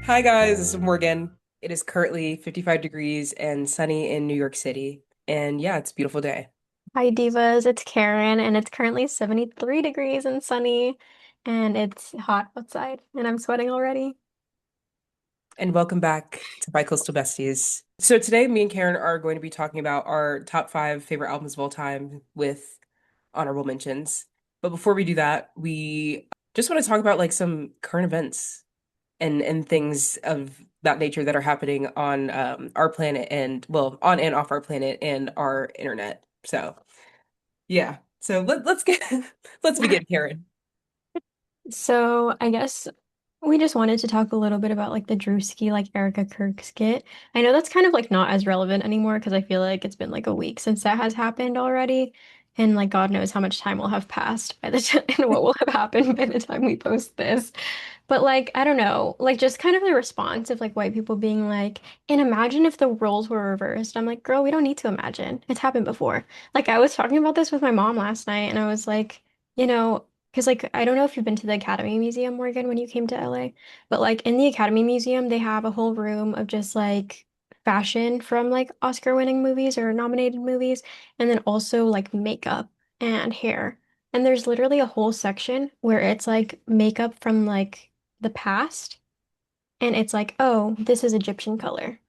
Hi guys, this is Morgan. It is currently 55 degrees and sunny in New York City. And yeah, it's a beautiful day. Hi Divas, it's Karen and it's currently 73 degrees and sunny and it's hot outside and I'm sweating already. And welcome back to Coastal Besties. So today me and Karen are going to be talking about our top five favorite albums of all time with honorable mentions. But before we do that, we just want to talk about like some current events and things of that nature that are happening on our planet and well, on and off our planet and our internet. So yeah. So let's get let's begin, Karen. So I guess we just wanted to talk a little bit about like the Drewski like Erica Kirk skit. I know that's kind of like not as relevant anymore because I feel like it's been like a week since that has happened already. And like God knows how much time will have passed by the time and what will have happened by the time we post this. But like, I don't know, like just kind of the response of like white people being like, and imagine if the roles were reversed. I'm like, girl, we don't need to imagine. It's happened before. Like I was talking about this with my mom last night and I was like, because like I don't know if you've been to the Academy Museum, Morgan, when you came to LA, but like in the Academy Museum, they have a whole room of just like fashion from like Oscar winning movies or nominated movies, and then also like makeup and hair. And there's literally a whole section where it's like makeup from like the past. And it's like, oh, this is Egyptian color.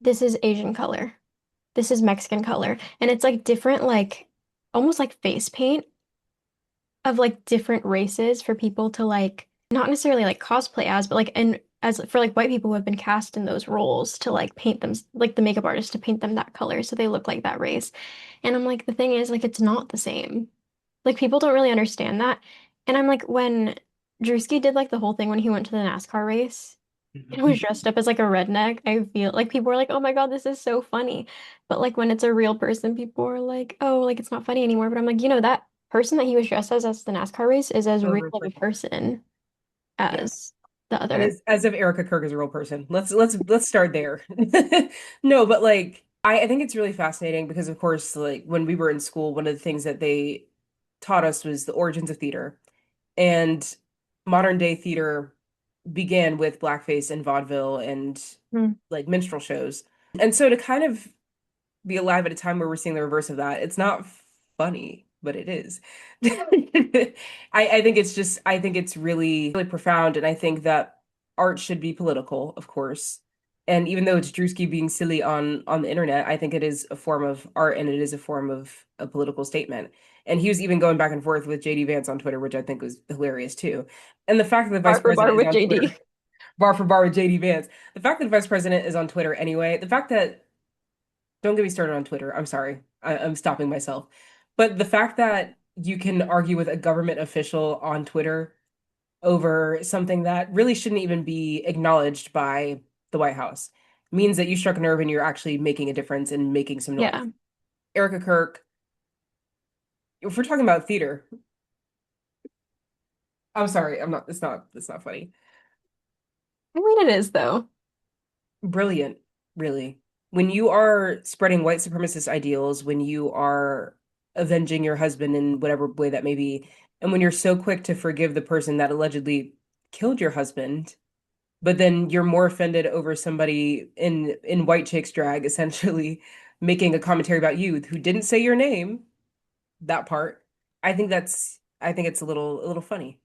This is Asian color. This is Mexican color. And it's like different, like almost like face paint of like different races for people to like, not necessarily like cosplay as, but like, and as for like white people who have been cast in those roles to like paint them, like the makeup artist to paint them that color so they look like that race. And I'm like, the thing is, like, it's not the same. Like people don't really understand that. And I'm like, when Drewski did like the whole thing when he went to the NASCAR race and was dressed up as like a redneck, I feel like people were like, oh my God, this is so funny. But like when it's a real person, people are like, oh, like it's not funny anymore. But I'm like, that person that he was dressed as the NASCAR race is as real Over of a for person yeah. as the And other. as if Erica Kirk is a real person. Let's start there. No, but like I think it's really fascinating because of course like when we were in school, one of the things that they taught us was the origins of theater. And modern day theater began with blackface and vaudeville and Hmm. like minstrel shows. And so to kind of be alive at a time where we're seeing the reverse of that. It's not funny, but it is. I think it's just I think it's really profound, and I think that art should be political, of course. And even though it's Drewski being silly on the internet, I think it is a form of art and it is a form of a political statement. And he was even going back and forth with JD Vance on Twitter, which I think was hilarious too. And the fact that the vice Bar for bar president is with on JD. Twitter, bar for bar with JD Vance, the fact that the vice president is on Twitter anyway, the fact that don't get me started on Twitter. I'm sorry. I'm stopping myself. But the fact that you can argue with a government official on Twitter over something that really shouldn't even be acknowledged by the White House means that you struck a nerve and you're actually making a difference and making some noise. Yeah. Erica Kirk, if we're talking about theater, I'm sorry, I'm not, it's not funny. I mean, it is though. Brilliant, really. When you are spreading white supremacist ideals, when you are avenging your husband in whatever way that may be, and when you're so quick to forgive the person that allegedly killed your husband, but then you're more offended over somebody in white chicks drag essentially making a commentary about you who didn't say your name, that part. I think it's a little funny.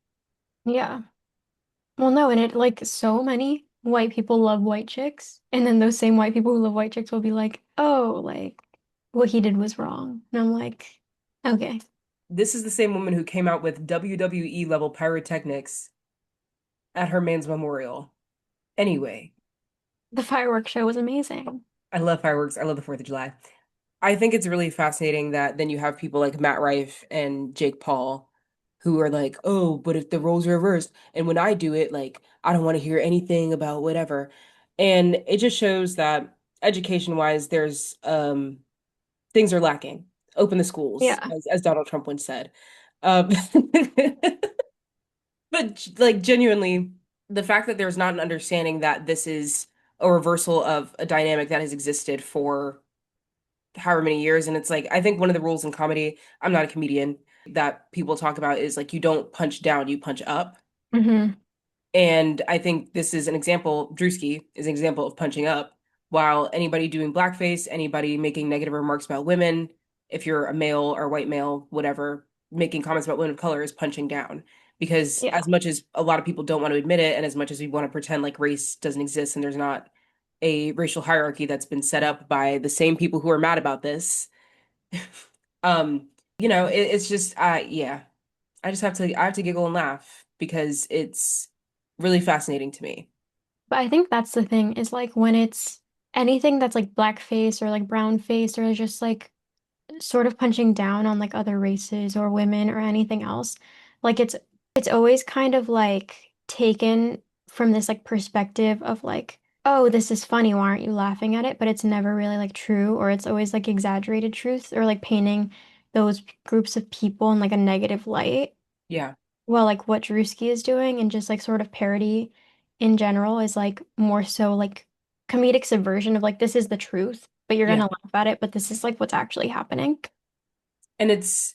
Yeah. Well, no, and it like so many white people love white chicks, and then those same white people who love white chicks will be like, "Oh, like what he did was wrong," and I'm like, "Okay." This is the same woman who came out with WWE level pyrotechnics at her man's memorial. Anyway, The fireworks show was amazing. I love fireworks. I love the 4th of July. I think it's really fascinating that then you have people like Matt Rife and Jake Paul who are like, oh, but if the roles are reversed, and when I do it, like, I don't want to hear anything about whatever. And it just shows that education wise, there's things are lacking. Open the schools, Yeah. as Donald Trump once said. Um, but like genuinely, the fact that there's not an understanding that this is a reversal of a dynamic that has existed for however many years. And it's like, I think one of the rules in comedy, I'm not a comedian, that people talk about is like, you don't punch down, you punch up. Hmm. And I think this is an example, Drewski is an example of punching up, while anybody doing blackface, anybody making negative remarks about women, if you're a male or white male, whatever, making comments about women of color is punching down. Because Yeah. as much as a lot of people don't want to admit it, and as much as we want to pretend like race doesn't exist and there's not a racial hierarchy that's been set up by the same people who are mad about this, um, it's just yeah. I have to giggle and laugh because it's really fascinating to me. But I think that's the thing is like when it's anything that's like blackface or like brown face or just like sort of punching down on like other races or women or anything else, like it's always kind of like taken from this like perspective of like, oh, this is funny, why aren't you laughing at it? But it's never really like true, or it's always like exaggerated truth or like painting those groups of people in like a negative light. Yeah, Well, like what Drewski is doing and just like sort of parody in general is like more so like comedic subversion of like this is the truth, but you're gonna yeah. laugh at it, but this is like what's actually happening. And it's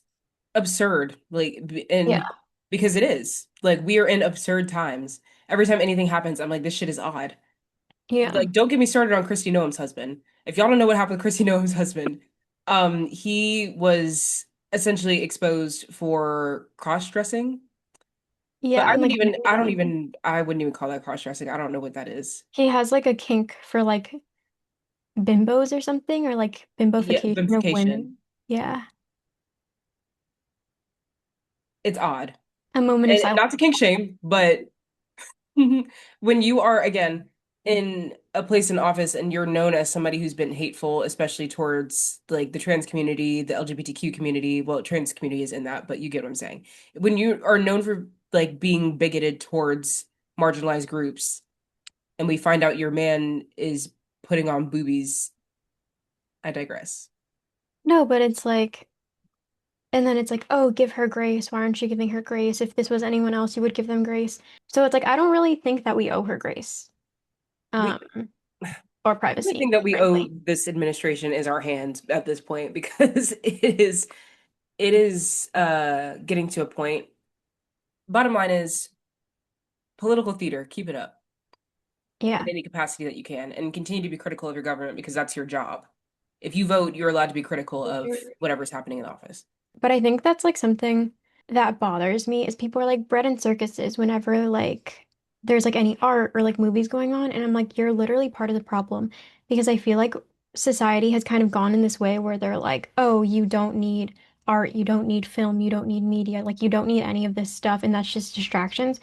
absurd, and Yeah. because it is. Like we are in absurd times. Every time anything happens, I'm like, this shit is odd. Yeah. Like, don't get me started on Christy Noam's husband. If y'all don't know what happened with Christy Noam's husband, he was essentially exposed for cross-dressing. But Yeah, and like I wouldn't even call that cross-dressing. I don't know what that is. he has like a kink for like bimbos or something or like Yeah, bimbofication of bimfication. women. Yeah. It's odd. A moment of And silence. not to kink shame, but when you are again in a place in office and you're known as somebody who's been hateful, especially towards like the trans community, the LGBTQ community, well, trans community is in that, but you get what I'm saying. When you are known for like being bigoted towards marginalized groups, and we find out your man is putting on boobies, I digress. No, but it's like and then it's like, oh, give her grace. Why aren't you giving her grace? If this was anyone else, you would give them grace. So it's like I don't really think that we owe her grace. Um, We or The only privacy, thing that we owe frankly. this administration is our hands at this point because it is getting to a point. Bottom line is political theater, keep it up in Yeah. any capacity that you can and continue to be critical of your government because that's your job. If you vote, you're allowed to be critical of whatever's happening in office. But I think that's like something that bothers me is people are like bread and circuses whenever like there's like any art or like movies going on. And I'm like, you're literally part of the problem because I feel like society has kind of gone in this way where they're like, oh, you don't need art, you don't need film, you don't need media, like you don't need any of this stuff. And that's just distractions.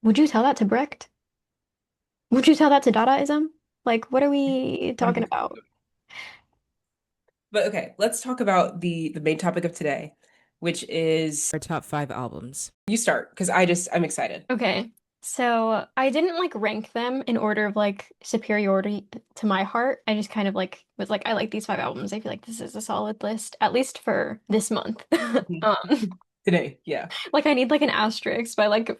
Would you tell that to Brecht? Would you tell that to Dadaism? Like, what are we talking 100%. about? But okay, let's talk about the main topic of today, which is our top 5 albums. You start because I'm excited. Okay. So I didn't like rank them in order of like superiority to my heart. I just kind of like was like, I like these 5 albums. I feel like this is a solid list, at least for this month. Today, yeah. Like I need like an asterisk by like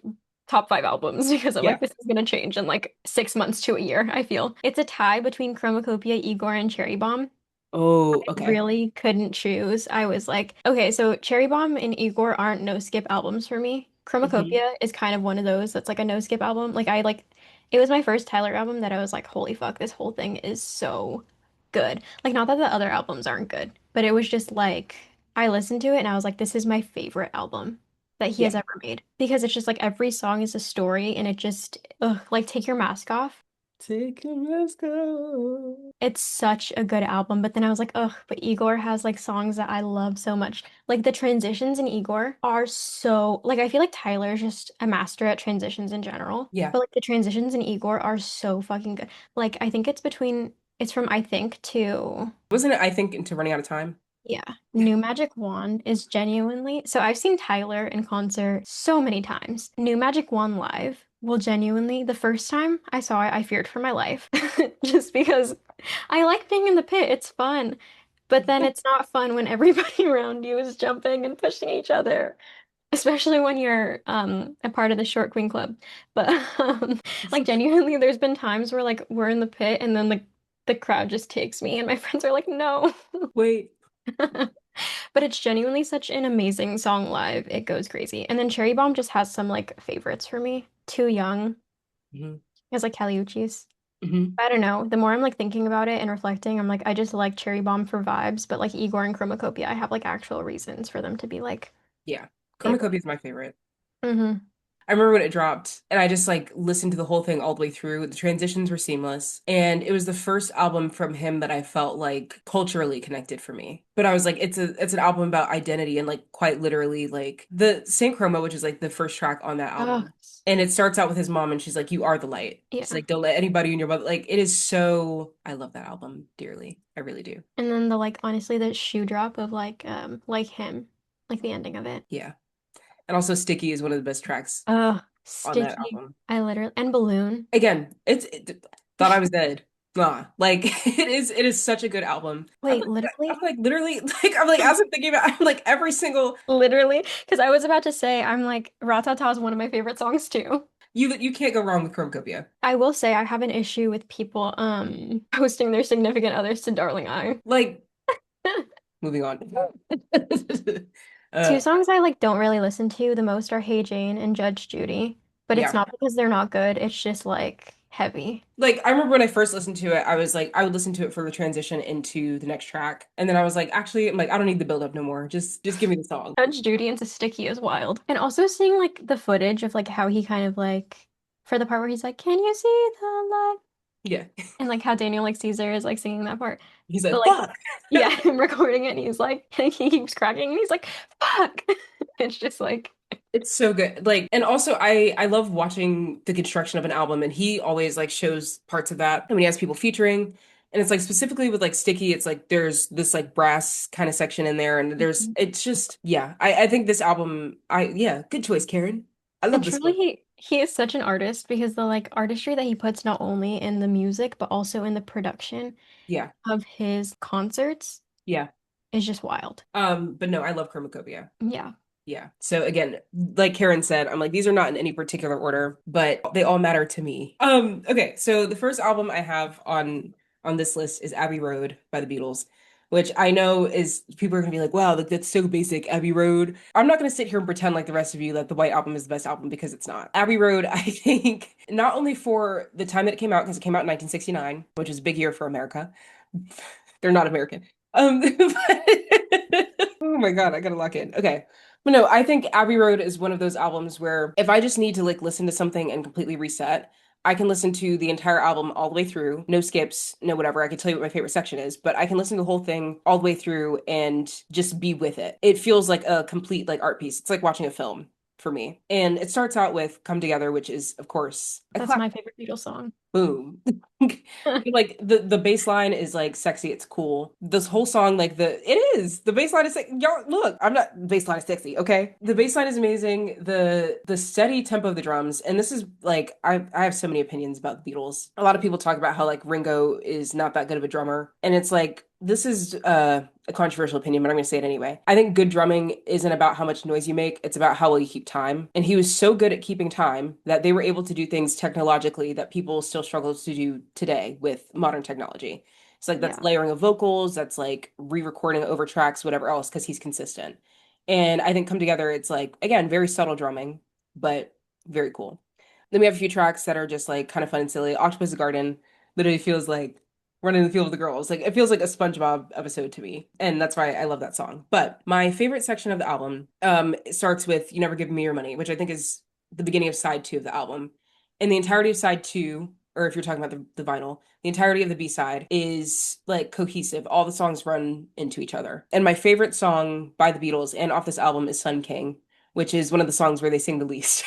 top 5 albums because I'm like, Yeah. this is gonna change in like 6 months to a year, I feel. It's a tie between Chromacopia, Igor, and Cherry Bomb. Oh, okay. Really couldn't choose. I was like, okay, so Cherry Bomb and Igor aren't no skip albums for me. Mhm. Chromacopia is kind of one of those that's like a no skip album. Like I like it was my first Tyler album that I was like, holy fuck, this whole thing is so good. Like not that the other albums aren't good, but it was just like I listened to it and I was like, this is my favorite album that he Yeah. has ever made. Because it's just like every song is a story and it just ugh, like take your mask off. Take a mask off. It's such a good album, but then I was like, ugh, but Igor has like songs that I love so much. Like the transitions in Igor are so like I feel like Tyler's just a master at transitions in general. Yeah. But like the transitions in Igor are so fucking good. Like I think it's from I think to Wasn't it, I think, into running out of time? yeah, New Magic Wand is genuinely so I've seen Tyler in concert so many times. New Magic Wand live will genuinely the first time I saw it, I feared for my life just because I like being in the pit. It's fun. But then it's not fun when everybody around you is jumping and pushing each other, especially when you're a part of the Short Queen Club. But like genuinely there's been times where like we're in the pit and then the crowd just takes me and my friends are like, "No." Wait. But it's genuinely such an amazing song live. It goes crazy. And then Cherry Bomb just has some like favorites for me. Too Young Hmm. is like Kali Uchis. Hmm. I don't know. The more I'm like thinking about it and reflecting, I'm like, I just like Cherry Bomb for vibes, but like Igor and Chromacopia, I have like actual reasons for them to be like Yeah. favorite. Chromacopia is my favorite. Mm-hmm. I remember when it dropped and I just like listened to the whole thing all the way through. The transitions were seamless. And it was the first album from him that I felt like culturally connected for me. But I was like, it's an album about identity and like quite literally like the Saint Chroma, which is like the first track on that Oh, album. And it starts out with his mom and she's like, "You are the light." She's yeah. like, "Don't let anybody in your mother." Like it is so I love that album dearly. I really do. And then the like honestly the shoe drop of like him, like the ending of it. Yeah. And also Sticky is one of the best tracks Oh, on that Sticky. album. I literally and Balloon. Again, thought I was dead. Nah, like it is such a good album. Wait, literally? I'm like literally like I'm like as I'm thinking about I'm like every single Literally, because I was about to say I'm like Ratata is one of my favorite songs too. you can't go wrong with Chromecopia. I will say I have an issue with people posting their significant others to Darling I. Like moving on. Two Uh songs I like don't really listen to the most are Hey Jane and Judge Judy, but it's yeah. not because they're not good, it's just like heavy. Like I remember when I first listened to it, I was like I would listen to it for the transition into the next track. And then I was like, actually, I'm like, I don't need the build up no more. Just give me the song. Judge Judy into Sticky is wild. And also seeing like the footage of like how he kind of like for the part where he's like, "Can you see the light?" Yeah. And like how Daniel like Caesar is like singing that part. He's But like, like fuck. yeah, him recording it and he's like he keeps cracking and he's like, "Fuck." It's just like It's so good. Like, and also I love watching the construction of an album and he always like shows parts of that. And when he has people featuring, and it's like specifically with like Sticky, it's like there's this like brass kind of section in there and there's it's just yeah. I think this album I yeah, good choice, Karen. I and love this truly one. he is such an artist because the like artistry that he puts not only in the music but also in the production Yeah. of his concerts Yeah. is just wild. But no, I love Chromacopia. Yeah. Yeah. So again, like Karen said, I'm like, these are not in any particular order, but they all matter to me. Okay, so the first album I have on this list is Abbey Road by the Beatles, which I know is people are gonna be like, wow, like that's so basic, Abbey Road. I'm not gonna sit here and pretend like the rest of you that the White Album is the best album because it's not. Abbey Road, I think, not only for the time that it came out, because it came out in 1969, which is a big year for America. They're not American. Oh my God, I gotta lock in. Okay. But no, I think Abbey Road is one of those albums where if I just need to like listen to something and completely reset, I can listen to the entire album all the way through, no skips, no whatever. I can tell you what my favorite section is, but I can listen to the whole thing all the way through and just be with it. It feels like a complete like art piece. It's like watching a film for me. And it starts out with Come Together, which is of course a That's classic. my favorite Beatles song. Boom. Like the bass line is like sexy, it's cool. This whole song, like the bass line is like y'all look, I'm not bass line is sexy, okay? The bass line is amazing. The steady tempo of the drums, and this is like I have so many opinions about the Beatles. A lot of people talk about how like Ringo is not that good of a drummer, and it's like this is a controversial opinion, but I'm going to say it anyway. I think good drumming isn't about how much noise you make, it's about how well you keep time. And he was so good at keeping time that they were able to do things technologically that people still struggle to do today with modern technology. It's like that's Yeah. layering of vocals, that's like re-recording over tracks, whatever else, because he's consistent. And I think Come Together, it's like, again, very subtle drumming, but very cool. Then we have a few tracks that are just like kind of fun and silly. Octopus Garden literally feels like running in the field with the girls. Like it feels like a SpongeBob episode to me. And that's why I love that song. But my favorite section of the album starts with You Never Give Me Your Money, which I think is the beginning of side two of the album. And the entirety of side two, or if you're talking about the vinyl, the entirety of the B-side is like cohesive. All the songs run into each other. And my favorite song by the Beatles and off this album is Sun King, which is one of the songs where they sing the least.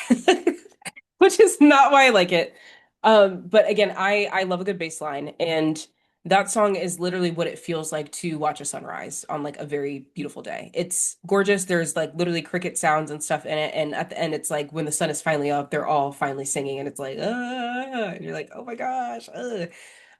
Which is not why I like it. But again, I love a good bass line, and that song is literally what it feels like to watch a sunrise on like a very beautiful day. It's gorgeous. There's like literally cricket sounds and stuff in it, and at the end, it's like when the sun is finally up, they're all finally singing, and it's like, and you're like, oh my gosh.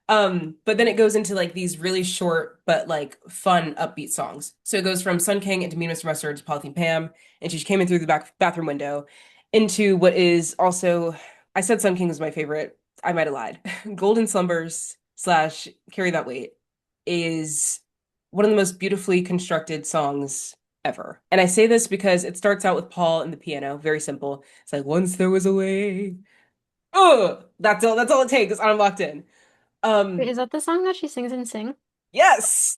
But then it goes into like these really short but like fun upbeat songs. So it goes from Sun King into Mean Mr. Mustard to Polythene Pam, and she came in through the bathroom window into what is also I said Sun King was my favorite. I might have lied. Golden Slumbers / Carry That Weight is one of the most beautifully constructed songs ever. And I say this because it starts out with Paul and the piano, very simple. It's like once there was a way. Oh, that's all it takes. I'm locked in. Wait, Um, is that the song that she sings and sing? yes.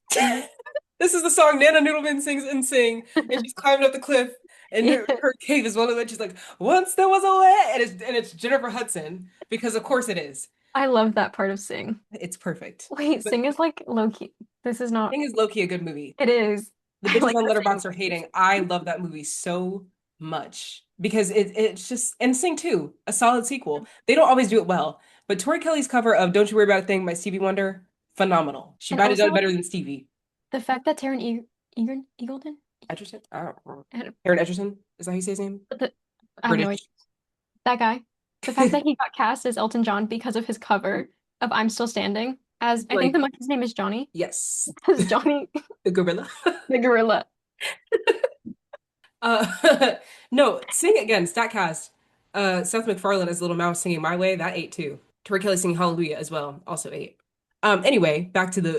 This is the song Nana Noodleman sings and sing, and she's climbing up the cliff, and Yeah. her cave is one of which she's like, once there was a way, and it's Jennifer Hudson, because of course it is. I love that part of Sing. It's perfect. Wait, But Sing is like low key. This is not. Thing is low-key a good movie. It is. The I bitches like on the same Letterboxd are movies. hating. I love that movie so much because it's just and Sing 2, a solid sequel. They don't always do it well, but Tori Kelly's cover of "Don't You Worry About a Thing" by Stevie Wonder, phenomenal. She And might have also done better like than Stevie. the fact that Egerton? Edgerton? I don't know. I don't- Aaron Edgerton? Is that how you say his name? the, I have no idea. British. That guy. The fact that he got cast as Elton John because of his cover of I'm Still Standing, as I think the Like, monkey's name is Johnny, yes. as Johnny The gorilla. the gorilla. No, sing again, Statcast. Seth MacFarlane as Little Mouse singing My Way, that ate too. Tori Kelly singing Hallelujah as well, also ate. Anyway, back to the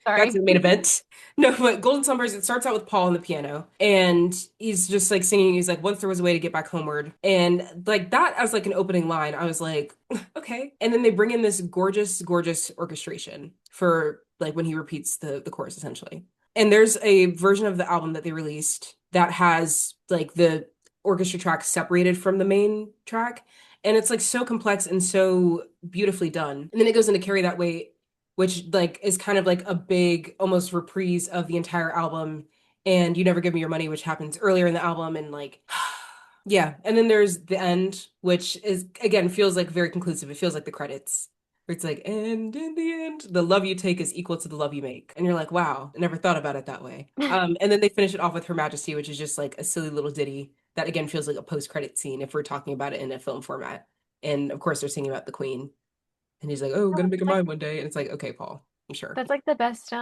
back to Sorry. the main event. No, but Golden Slumbers, it starts out with Paul on the piano, and he's just like singing, he's like, once there was a way to get back homeward. And like that as like an opening line, I was like, okay. And then they bring in this gorgeous, gorgeous orchestration for like when he repeats the chorus essentially. And there's a version of the album that they released that has like the orchestra track separated from the main track. And it's like so complex and so beautifully done. And then it goes into Carry That Weight, which like is kind of like a big almost reprise of the entire album. And You Never Give Me Your Money, which happens earlier in the album. And like, yeah. And then there's the end, which is again feels like very conclusive. It feels like the credits. Where it's like, and in the end, the love you take is equal to the love you make. And you're like, wow, I never thought about it that way. And then they finish it off with Her Majesty, which is just like a silly little ditty that again feels like a post-credit scene if we're talking about it in a film format. And of course they're singing about the Queen. And he's like, oh, gonna make her Like mine one day. And it's like, okay, Paul, I'm sure. that's like the best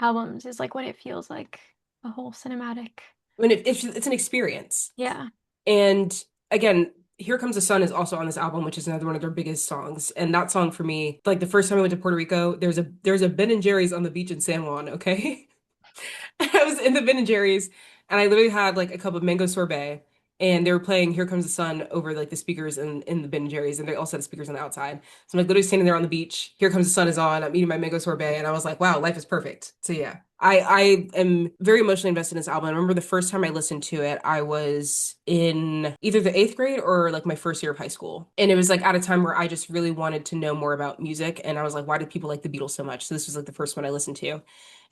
albums is like when it feels like a whole cinematic. I mean, it's an experience. Yeah. And again, Here Comes the Sun is also on this album, which is another one of their biggest songs. And that song for me, like the first time I went to Puerto Rico, there's a Ben and Jerry's on the beach in San Juan, okay? I was in the Ben and Jerry's and I literally had like a cup of mango sorbet and they were playing Here Comes the Sun over like the speakers in the Ben and Jerry's and they also had speakers on the outside. So I'm like literally standing there on the beach. Here Comes the Sun is on. I'm eating my mango sorbet and I was like, wow, life is perfect. So yeah. I am very emotionally invested in this album. I remember the first time I listened to it, I was in either the eighth grade or like my first year of high school. And it was like at a time where I just really wanted to know more about music. And I was like, why do people like the Beatles so much? So this was like the first one I listened to.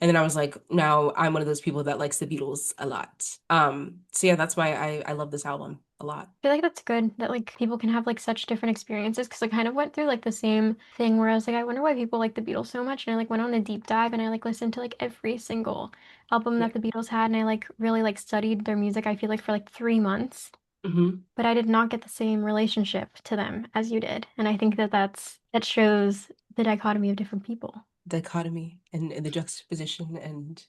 And then I was like, now I'm one of those people that likes the Beatles a lot. So yeah, that's why I love this album a lot. I feel like that's good that like people can have like such different experiences because I kind of went through like the same thing where I was like, I wonder why people like the Beatles so much. And I like went on a deep dive and I like listened to like every single album Yeah. that the Beatles had and I like really like studied their music, I feel like for like 3 months. Hmm. But I did not get the same relationship to them as you did. And I think that that shows the dichotomy of different people. Dichotomy and the juxtaposition and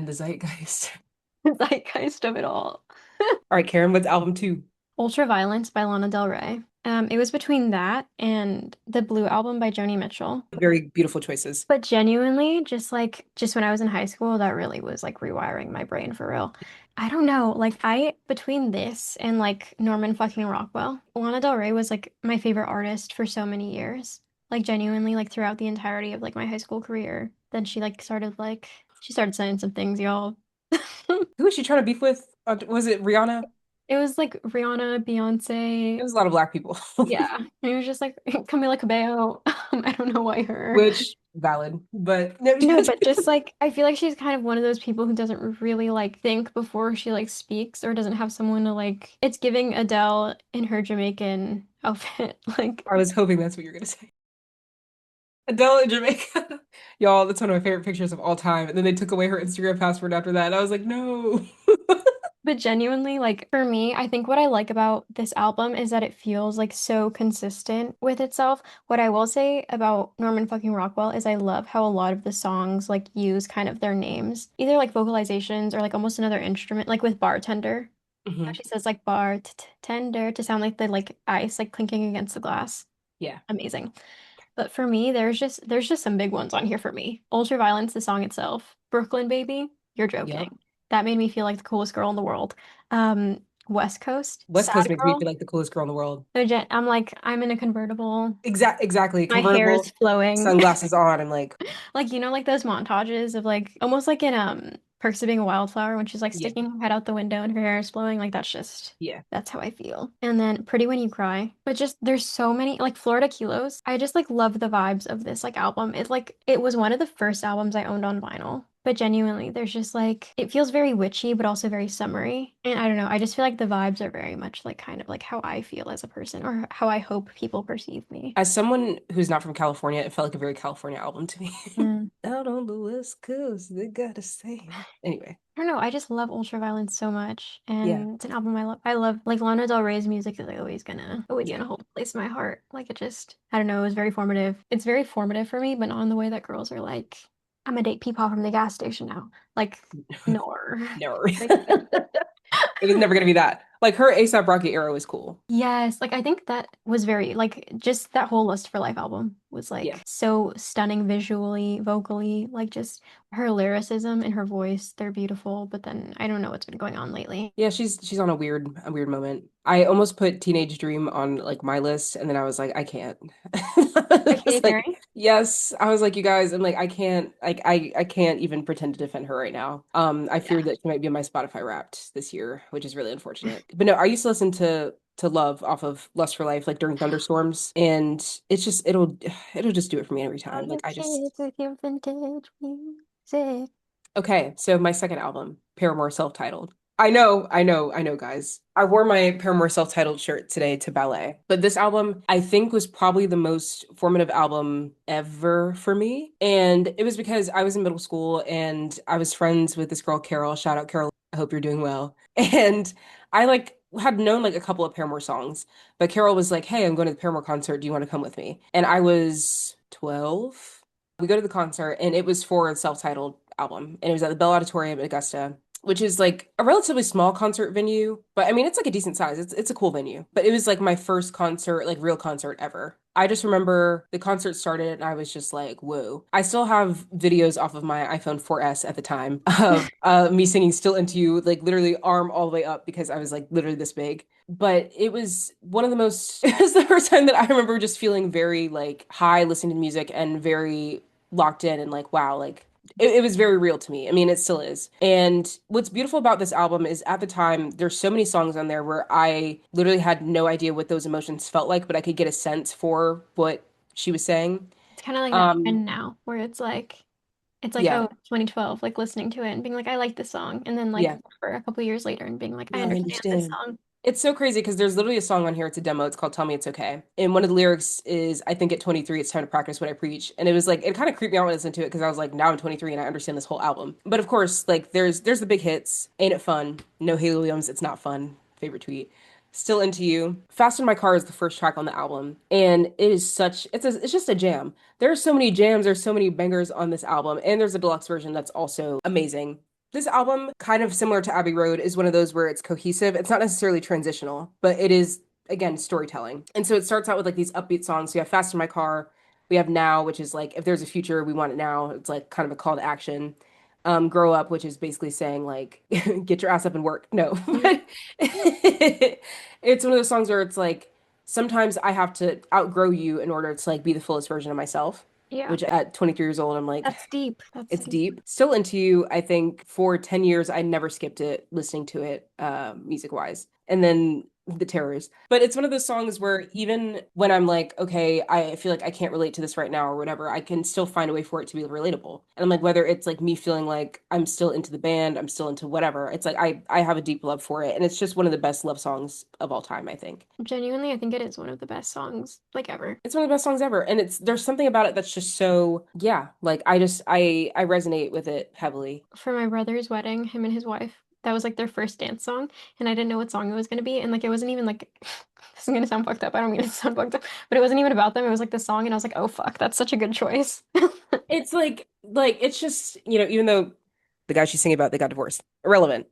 the zeitgeist. The zeitgeist of it all. All right, Karen, what's album two? Ultraviolence by Lana Del Rey. It was between that and the Blue album by Joni Mitchell. Very beautiful choices. But genuinely, just when I was in high school, that really was like rewiring my brain for real. I don't know, like I between this and like Norman fucking Rockwell, Lana Del Rey was like my favorite artist for so many years. Like genuinely, like throughout the entirety of like my high school career. Then she started saying some things, y'all. Who was she trying to beef with? Was it Rihanna? It was like Rihanna, It Beyonce. was a lot of black people. Yeah. And it was just like Camila Cabello. I don't know why her. Which valid, but no, No, but just like I feel like she's kind of one of those people who doesn't really like think before she like speaks or doesn't have someone to like it's giving Adele in her Jamaican outfit. Like I was hoping that's what you were gonna say. Adele in Jamaica. Y'all, that's one of my favorite pictures of all time. And then they took away her Instagram password after that. And I was like, no. but genuinely like for me, I think what I like about this album is that it feels like so consistent with itself. What I will say about Norman fucking Rockwell is I love how a lot of the songs like use kind of their names, either like vocalizations or like almost another instrument, like with Bartender. How Hmm. she says like tender to sound like the like ice like clinking against the glass. Yeah. Amazing. But for me, there's just some big ones on here for me. Ultraviolence, the song itself. Brooklyn Baby, you're Yep. joking. that made me feel like the coolest girl in the world. West Coast, West Sad Coast makes me Girl. feel like the coolest girl in the world. I'm like, I'm in a convertible. Exactly. My hair is Convertible, flowing. sunglasses on. I'm like, Like, you know, like those montages of like almost like in Perks of Being a Wildflower when she's like yeah, sticking her head out the window and her hair is flowing. Like yeah. that's how I feel. And then Pretty When You Cry. But just there's so many like Florida Kilos. I just like love the vibes of this like album. It was one of the first albums I owned on vinyl. But genuinely, there's just like it feels very witchy, but also very summery. And I don't know, I just feel like the vibes are very much like kind of like how I feel as a person or how I hope people perceive me. As someone who's not from California, it felt like a very California album to me. Mm. Out on the West Coast, they gotta say. Anyway, I don't know. I just love Ultraviolence so much, yeah, and it's an album I love. I love like Lana Del Rey's music is like always yeah. gonna hold a place in my heart. Like I don't know. It was very formative. It's very formative for me, but not in the way that girls are like, I'm gonna date Peepaw from the gas station now. Like, no. No, Like, it was never gonna be that. Like her A$AP Rocky era was cool. yes, like I think that was very like just that whole Lust for Life album was Yeah. like so stunning visually, vocally, like just her lyricism and her voice, they're beautiful. But then I don't know what's been going on lately. Yeah, she's on a weird moment. I almost put Teenage Dream on like my list, and then I was like, I can't. By It Katy was like, Perry. yes, I was like, you guys, I'm like, I can't, like, I can't even pretend to defend her right now. I Yeah. feared that she might be in my Spotify Wrapped this year, which is really unfortunate. But no, I used to listen to Love off of Lust for Life, like during thunderstorms, and it's just it'll just do it for me every All time. Like you I just kids with your vintage music. Okay, so my second album, Paramore self-titled. I know, guys. I wore my Paramore self-titled shirt today to ballet, but this album I think was probably the most formative album ever for me. And it was because I was in middle school and I was friends with this girl, Carol. Shout out, Carol. I hope you're doing well. And I like had known like a couple of Paramore songs, but Carol was like, "Hey, I'm going to the Paramore concert. Do you want to come with me?" And I was 12. We go to the concert and it was for a self-titled album and it was at the Bell Auditorium in Augusta, which is like a relatively small concert venue, but I mean it's like a decent size. It's a cool venue. But it was like my first concert, like real concert ever. I just remember the concert started and I was just like, whoa. I still have videos off of my iPhone 4S at the time of me singing Still Into You, like literally arm all the way up because I was like literally this big. But it was one of the most, it was the first time that I remember just feeling very like high listening to music and very locked in and like, wow, like it was very real to me. I mean, it still is. And what's beautiful about this album is at the time, there's so many songs on there where I literally had no idea what those emotions felt like, but I could get a sense for what she was saying. It's kind of like that Um, trend now where it's like, yeah, oh, 2012, like listening to it and being like, I like this song. And then like yeah. for a couple years later and being like, I Now I understand this understand. song. It's so crazy because there's literally a song on here. It's a demo. It's called Tell Me It's Okay. And one of the lyrics is, I think at 23, it's time to practice what I preach. And it was like, it kind of creeped me out when I listened to it because I was like, now I'm 23 and I understand this whole album. But of course, like there's the big hits. Ain't It Fun? No Haley Williams. It's not fun. Favorite tweet. Still Into You. Fast in My Car is the first track on the album. And it is such, it's just a jam. There are so many jams. There's so many bangers on this album. And there's a deluxe version that's also amazing. This album, kind of similar to Abbey Road, is one of those where it's cohesive. It's not necessarily transitional, but it is, again, storytelling. And so it starts out with like these upbeat songs. So you have Fast in My Car. We have Now, which is like, if there's a future, we want it now. It's like kind of a call to action. Grow Up, which is basically saying like, get your ass up and work. No, Mhm. but it's one of those songs where it's like, sometimes I have to outgrow you in order to like be the fullest version of myself, Yeah, which at 23 years old, I'm like, that's deep. That's it's deep. deep. Still Into You, I think for 10 years I never skipped it listening to it music wise. And then The Terrors. But it's one of those songs where even when I'm like, okay, I feel like I can't relate to this right now or whatever, I can still find a way for it to be relatable. And I'm like, whether it's like me feeling like I'm still into the band, I'm still into whatever, it's like I have a deep love for it. And it's just one of the best love songs of all time, I think. Genuinely, I think it is one of the best songs like ever. It's one of the best songs ever. And it's there's something about it that's just so, yeah, like I resonate with it heavily. For my brother's wedding, him and his wife, that was like their first dance song, and I didn't know what song it was gonna be, and like it wasn't even like this is gonna sound fucked up. I don't mean it to sound fucked up, but it wasn't even about them. It was like the song, and I was like, oh fuck, that's such a good choice. It's like it's just, even though the guy she's singing about, they got divorced. Irrelevant.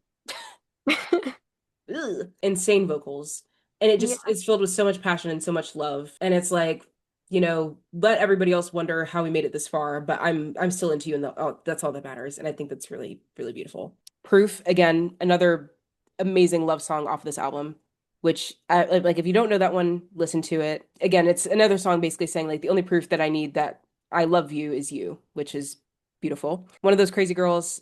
Ugh. Insane vocals. And it just Yeah. is filled with so much passion and so much love. And it's like, let everybody else wonder how we made it this far, but I'm still into you and that's all that matters. And I think that's really, really beautiful. Proof, again, another amazing love song off this album, which like if you don't know that one, listen to it. Again, it's another song basically saying like the only proof that I need that I love you is you, which is beautiful. One of those crazy girls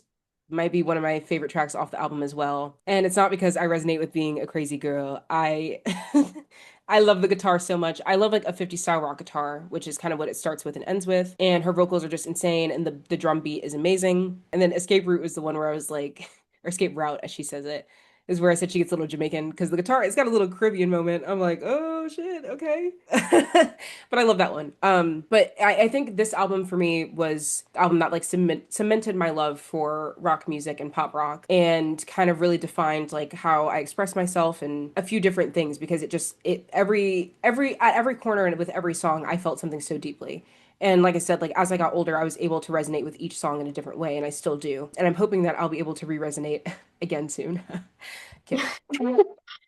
might be one of my favorite tracks off the album as well. And it's not because I resonate with being a crazy girl. I I love the guitar so much. I love like a 50 style rock guitar, which is kind of what it starts with and ends with. And her vocals are just insane and the drum beat is amazing. And then Escape Route was the one where I was like, or Escape Route as she says it, is where I said she gets a little Jamaican because the guitar, it's got a little Caribbean moment. I'm like, oh shit, okay. But I love that one. But I think this album for me was the album that like cemented my love for rock music and pop rock and kind of really defined like how I express myself and a few different things because it every at every corner and with every song I felt something so deeply. And like I said, like as I got older, I was able to resonate with each song in a different way, and I still do. And I'm hoping that I'll be able to re-resonate again soon. Kidding.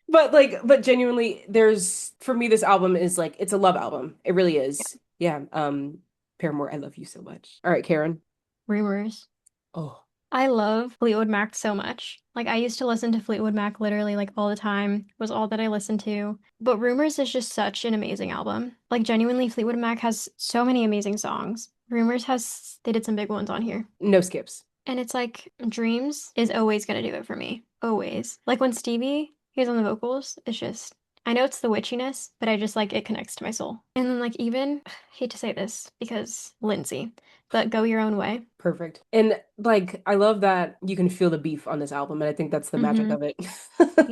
But genuinely, there's for me, this album is like it's a love album. It really is. Yeah. Paramore, I love you so much. All right, Karen. Rumors. Oh, I love Fleetwood Mac so much. Like I used to listen to Fleetwood Mac literally like all the time. It was all that I listened to. But Rumors is just such an amazing album. Like genuinely Fleetwood Mac has so many amazing songs. Rumors has they did some big ones on here. no skips. And it's like Dreams is always gonna do it for me. Always. Like when Stevie he's on the vocals, it's just I know it's the witchiness, but I just like it connects to my soul. And then like even hate to say this because Lindsay, but Go Your Own Way. Perfect. And like I love that you can feel the beef on this album, and I think that's the magic Mm-hmm. of it.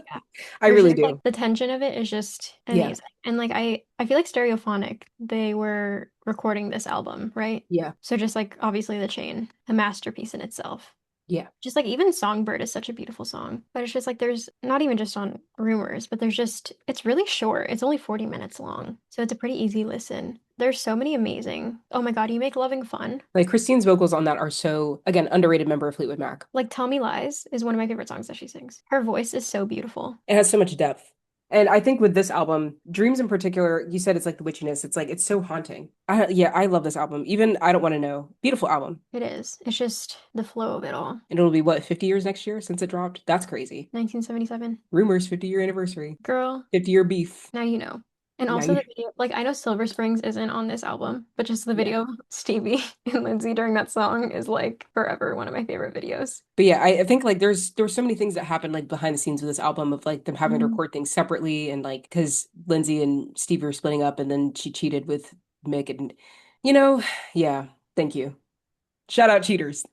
Yeah. I For really sure. Like do. the tension of it is just Yeah. amazing. And like I feel like Stereophonic, they were recording this album, right? Yeah. So just like obviously The Chain, a masterpiece in itself. Yeah. Just like even Songbird is such a beautiful song. But it's just like there's not even just on Rumors, but there's just it's really short. It's only 40 minutes long. So it's a pretty easy listen. There's so many amazing. Oh my God, You Make Loving Fun. Like Christine's vocals on that are so, again, underrated member of Fleetwood Mac. Like Tell Me Lies is one of my favorite songs that she sings. Her voice is so beautiful. It has so much depth. And I think with this album, Dreams in particular, you said it's like the witchiness. It's like it's so haunting. Yeah, I love this album. Even I Don't Want to Know. Beautiful album. It is. It's just the flow of it all. And it'll be what, 50 years next year since it dropped? That's crazy. 1977. Rumors, 50-year anniversary. Girl, 50-year beef. now you know. And Now also you the video, like I know Silver Springs isn't on this album, but just the yeah. video of Stevie and Lindsay during that song is like forever one of my favorite videos. But yeah, I think like there were so many things that happened like behind the scenes with this album of like them having to Mhm. record things separately and like because Lindsay and Stevie were splitting up and then she cheated with Mick and you know, yeah, thank you. Shout out cheaters.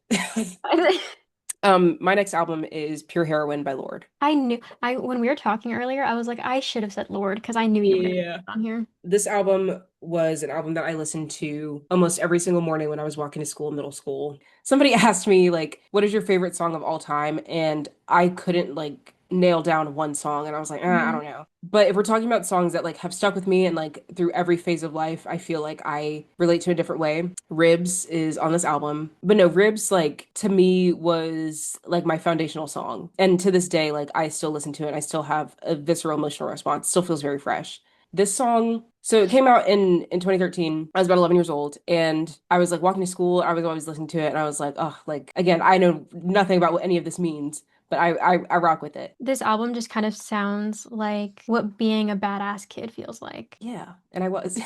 My next album is Pure Heroine by Lorde. I knew I when we were talking earlier, I was like, I should have said Lord because I knew you were gonna put Yeah. it on here. This album was an album that I listened to almost every single morning when I was walking to school, middle school. Somebody asked me, like, what is your favorite song of all time? And I couldn't like nail down one song. And I was like, I Mhm. don't know. But if we're talking about songs that like have stuck with me and like through every phase of life, I feel like I relate to a different way. Ribs is on this album. But no, Ribs, like to me was like my foundational song. And to this day, like I still listen to it. I still have a visceral emotional response. Still feels very fresh. This song, so it came out in 2013. I was about 11 years old, and I was like walking to school. I was always listening to it, and I was like, oh, like again, I know nothing about what any of this means, but I rock with it. This album just kind of sounds like what being a badass kid feels like. Yeah, and I was.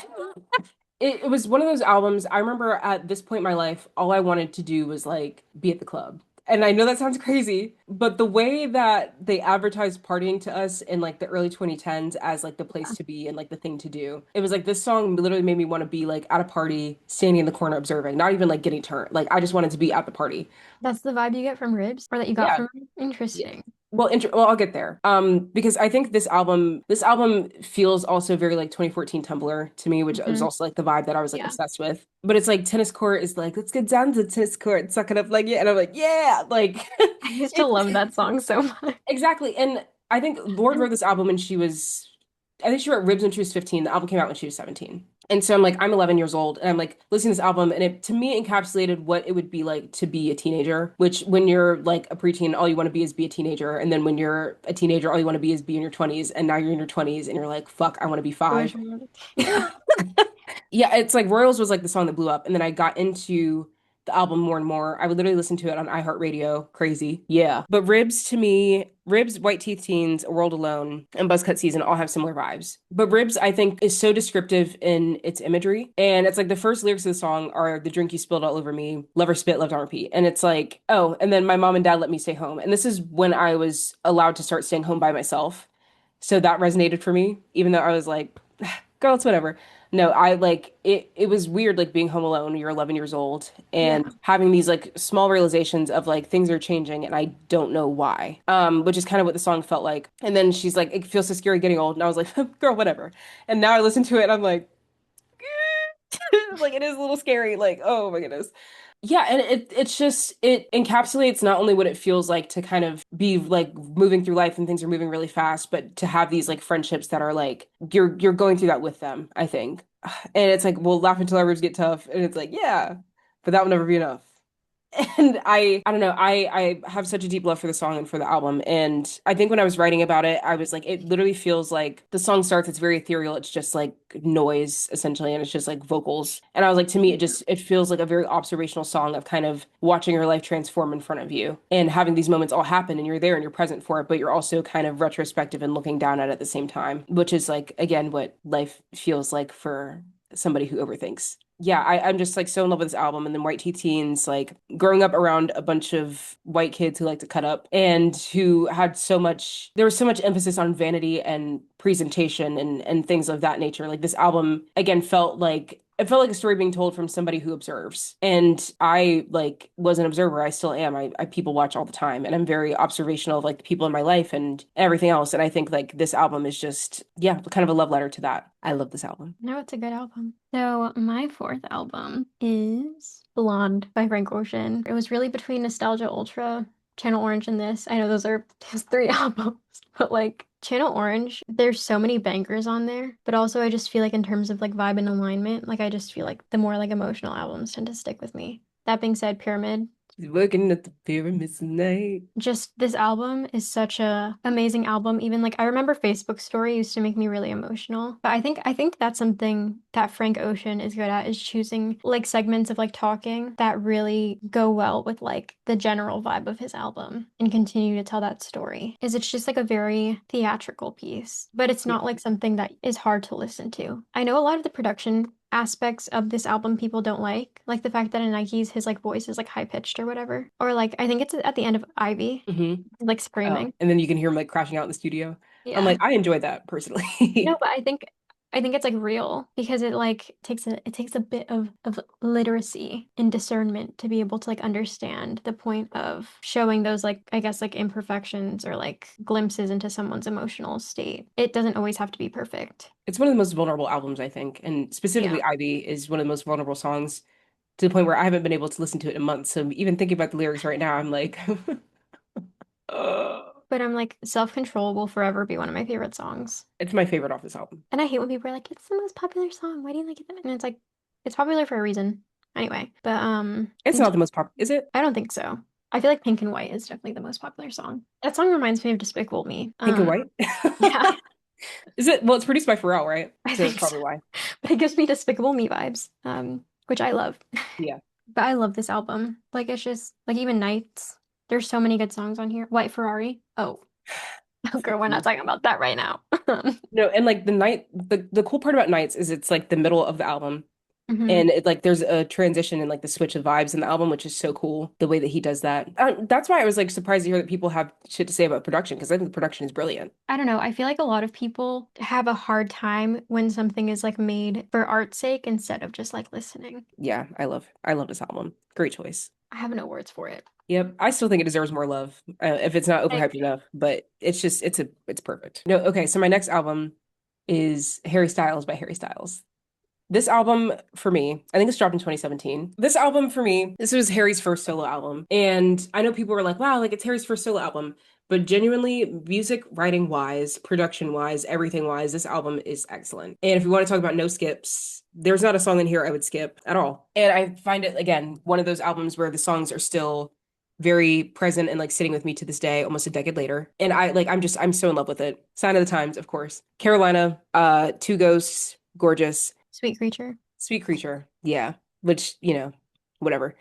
It was one of those albums. I remember at this point in my life, all I wanted to do was like be at the club. And I know that sounds crazy, but the way that they advertised partying to us in like the early 2010s as like the place to be and like the thing to do, it was like this song literally made me want to be like at a party, standing in the corner observing, not even like getting turned. Like I just wanted to be at the party. That's the vibe you get from Ribs, or that you got Yeah. from Yeah. Interesting. Well, I'll get there. Because I think this album feels also very like 2014 Tumblr to me, which was Hmm. also like the vibe that I was like Yeah. obsessed with. But it's like tennis court is like, let's get down to the tennis court, suck it up like yeah. And I'm like, yeah, like I used to it's love that song so much. exactly. And I think Lorde wrote this album when I think she wrote Ribs when she was 15. The album came out when she was 17. And so I'm like, I'm 11 years old and I'm like listening to this album and it to me encapsulated what it would be like to be a teenager, which when you're like a preteen, all you want to be is be a teenager. And then when you're a teenager, all you want to be is be in your 20s. And now you're in your 20s and you're like, fuck, I want to be I wish five. I would. Yeah. Yeah, it's like Royals was like the song that blew up. And then I got into the album more and more. I would literally listen to it on iHeartRadio. Crazy. Yeah. But Ribs to me, Ribs, White Teeth Teens, A World Alone, and Buzzcut Season all have similar vibes. But Ribs, I think, is so descriptive in its imagery. And it's like the first lyrics of the song are the drink you spilled all over me, lover spit, left on repeat. And it's like, oh, and then my mom and dad let me stay home. And this is when I was allowed to start staying home by myself. So that resonated for me, even though I was like, girl, it's whatever. No, I like it. It was weird, like being home alone. You're 11 years old Yeah. and having these like small realizations of like things are changing and I don't know why. Which is kind of what the song felt like. And then she's like, it feels so scary getting old. And I was like, girl, whatever. And now I listen to it and I'm like, like it is a little scary. Like, oh my goodness. Yeah, and it's just it encapsulates not only what it feels like to kind of be like moving through life and things are moving really fast, but to have these like friendships that are like you're going through that with them, I think. And it's like we'll laugh until our ribs get tough, and it's like, yeah, but that will never be enough. And I don't know, I have such a deep love for the song and for the album. And I think when I was writing about it, I was like, it literally feels like the song starts, it's very ethereal. It's just like noise essentially, and it's just like vocals. And I was like, to me, it feels like a very observational song of kind of watching your life transform in front of you and having these moments all happen and you're there and you're present for it, but you're also kind of retrospective and looking down at it at the same time, which is like again what life feels like for somebody who overthinks. Yeah, I'm just like so in love with this album. And then White Teeth Teens, like growing up around a bunch of white kids who like to cut up and who had so much, there was so much emphasis on vanity and presentation and things of that nature. Like this album again felt like it felt like a story being told from somebody who observes. And I like was an observer. I still am. I people watch all the time and I'm very observational of like the people in my life and everything else. And I think like this album is just, yeah, kind of a love letter to that. I love this album. No, it's a good album. So my fourth album is Blonde by Frank Ocean. It was really between Nostalgia Ultra, Channel Orange, and this. I know those are his three albums, but like Channel Orange, there's so many bangers on there. But also I just feel like in terms of like vibe and alignment, like I just feel like the more like emotional albums tend to stick with me. That being said, Pyramid. She's working at the pyramids tonight. Just this album is such a amazing album. Even like I remember Facebook story used to make me really emotional. But I think that's something that Frank Ocean is good at is choosing like segments of like talking that really go well with like the general vibe of his album and continue to tell that story. Is it's just like a very theatrical piece, but it's Yeah. not like something that is hard to listen to. I know a lot of the production aspects of this album people don't like the fact that in Nike's his like voice is like high pitched or whatever, or like I think it's at the end of Ivy, Hmm. like Oh, screaming. and then you can hear him like crashing out in the studio. I'm Yeah. like, I enjoy that No, personally. but I think it's like real because it like takes a bit of literacy and discernment to be able to like understand the point of showing those like I guess like imperfections or like glimpses into someone's emotional state. It doesn't always have to be perfect. It's one of the most vulnerable albums, I think, and Yeah. specifically Ivy is one of the most vulnerable songs to the point where I haven't been able to listen to it in months. So even thinking about the lyrics right now, I'm like, But I'm like self-control will forever be one of my favorite songs. it's my favorite off this album. And I hate when people are like, it's the most popular song. Why do you like it? And it's like, it's popular for a reason. Anyway, but It's not the most pop, is it? I don't think so. I feel like Pink and White is definitely the most popular song. That song reminds me of Despicable Me. Pink and White? Yeah, Is it? Well, it's produced by Pharrell, right? I So that's think so. probably why. But it gives me Despicable Me vibes, which I love. Yeah. But I love this album. Like it's just like even Nights. There's so many good songs on here. White Ferrari. Oh, oh girl, we're not talking about that right now. No, and like the cool part about Nights is it's like the middle of the album. hmm And it like there's a transition and like the switch of vibes in the album, which is so cool the way that he does that. That's why I was like surprised to hear that people have shit to say about production because I think the production is brilliant. I don't know. I feel like a lot of people have a hard time when something is like made for art's sake instead of just like listening. Yeah, I love this album. Great choice. I have no words for it. Yep, I still think it deserves more love if it's not I overhyped agree. enough. But it's just it's perfect. No, okay. So my next album is Harry Styles by Harry Styles. This album for me, I think it's dropped in 2017. This album for me, this was Harry's first solo album. And I know people were like, wow, like it's Harry's first solo album. But genuinely, music writing wise, production wise, everything wise, this album is excellent. And if you want to talk about no skips, there's not a song in here I would skip at all. And I find it, again, one of those albums where the songs are still very present and like sitting with me to this day, almost a decade later. And I'm so in love with it. Sign of the Times, of course. Carolina, Two Ghosts, gorgeous. Sweet Creature. Sweet Creature. Yeah. Which, whatever.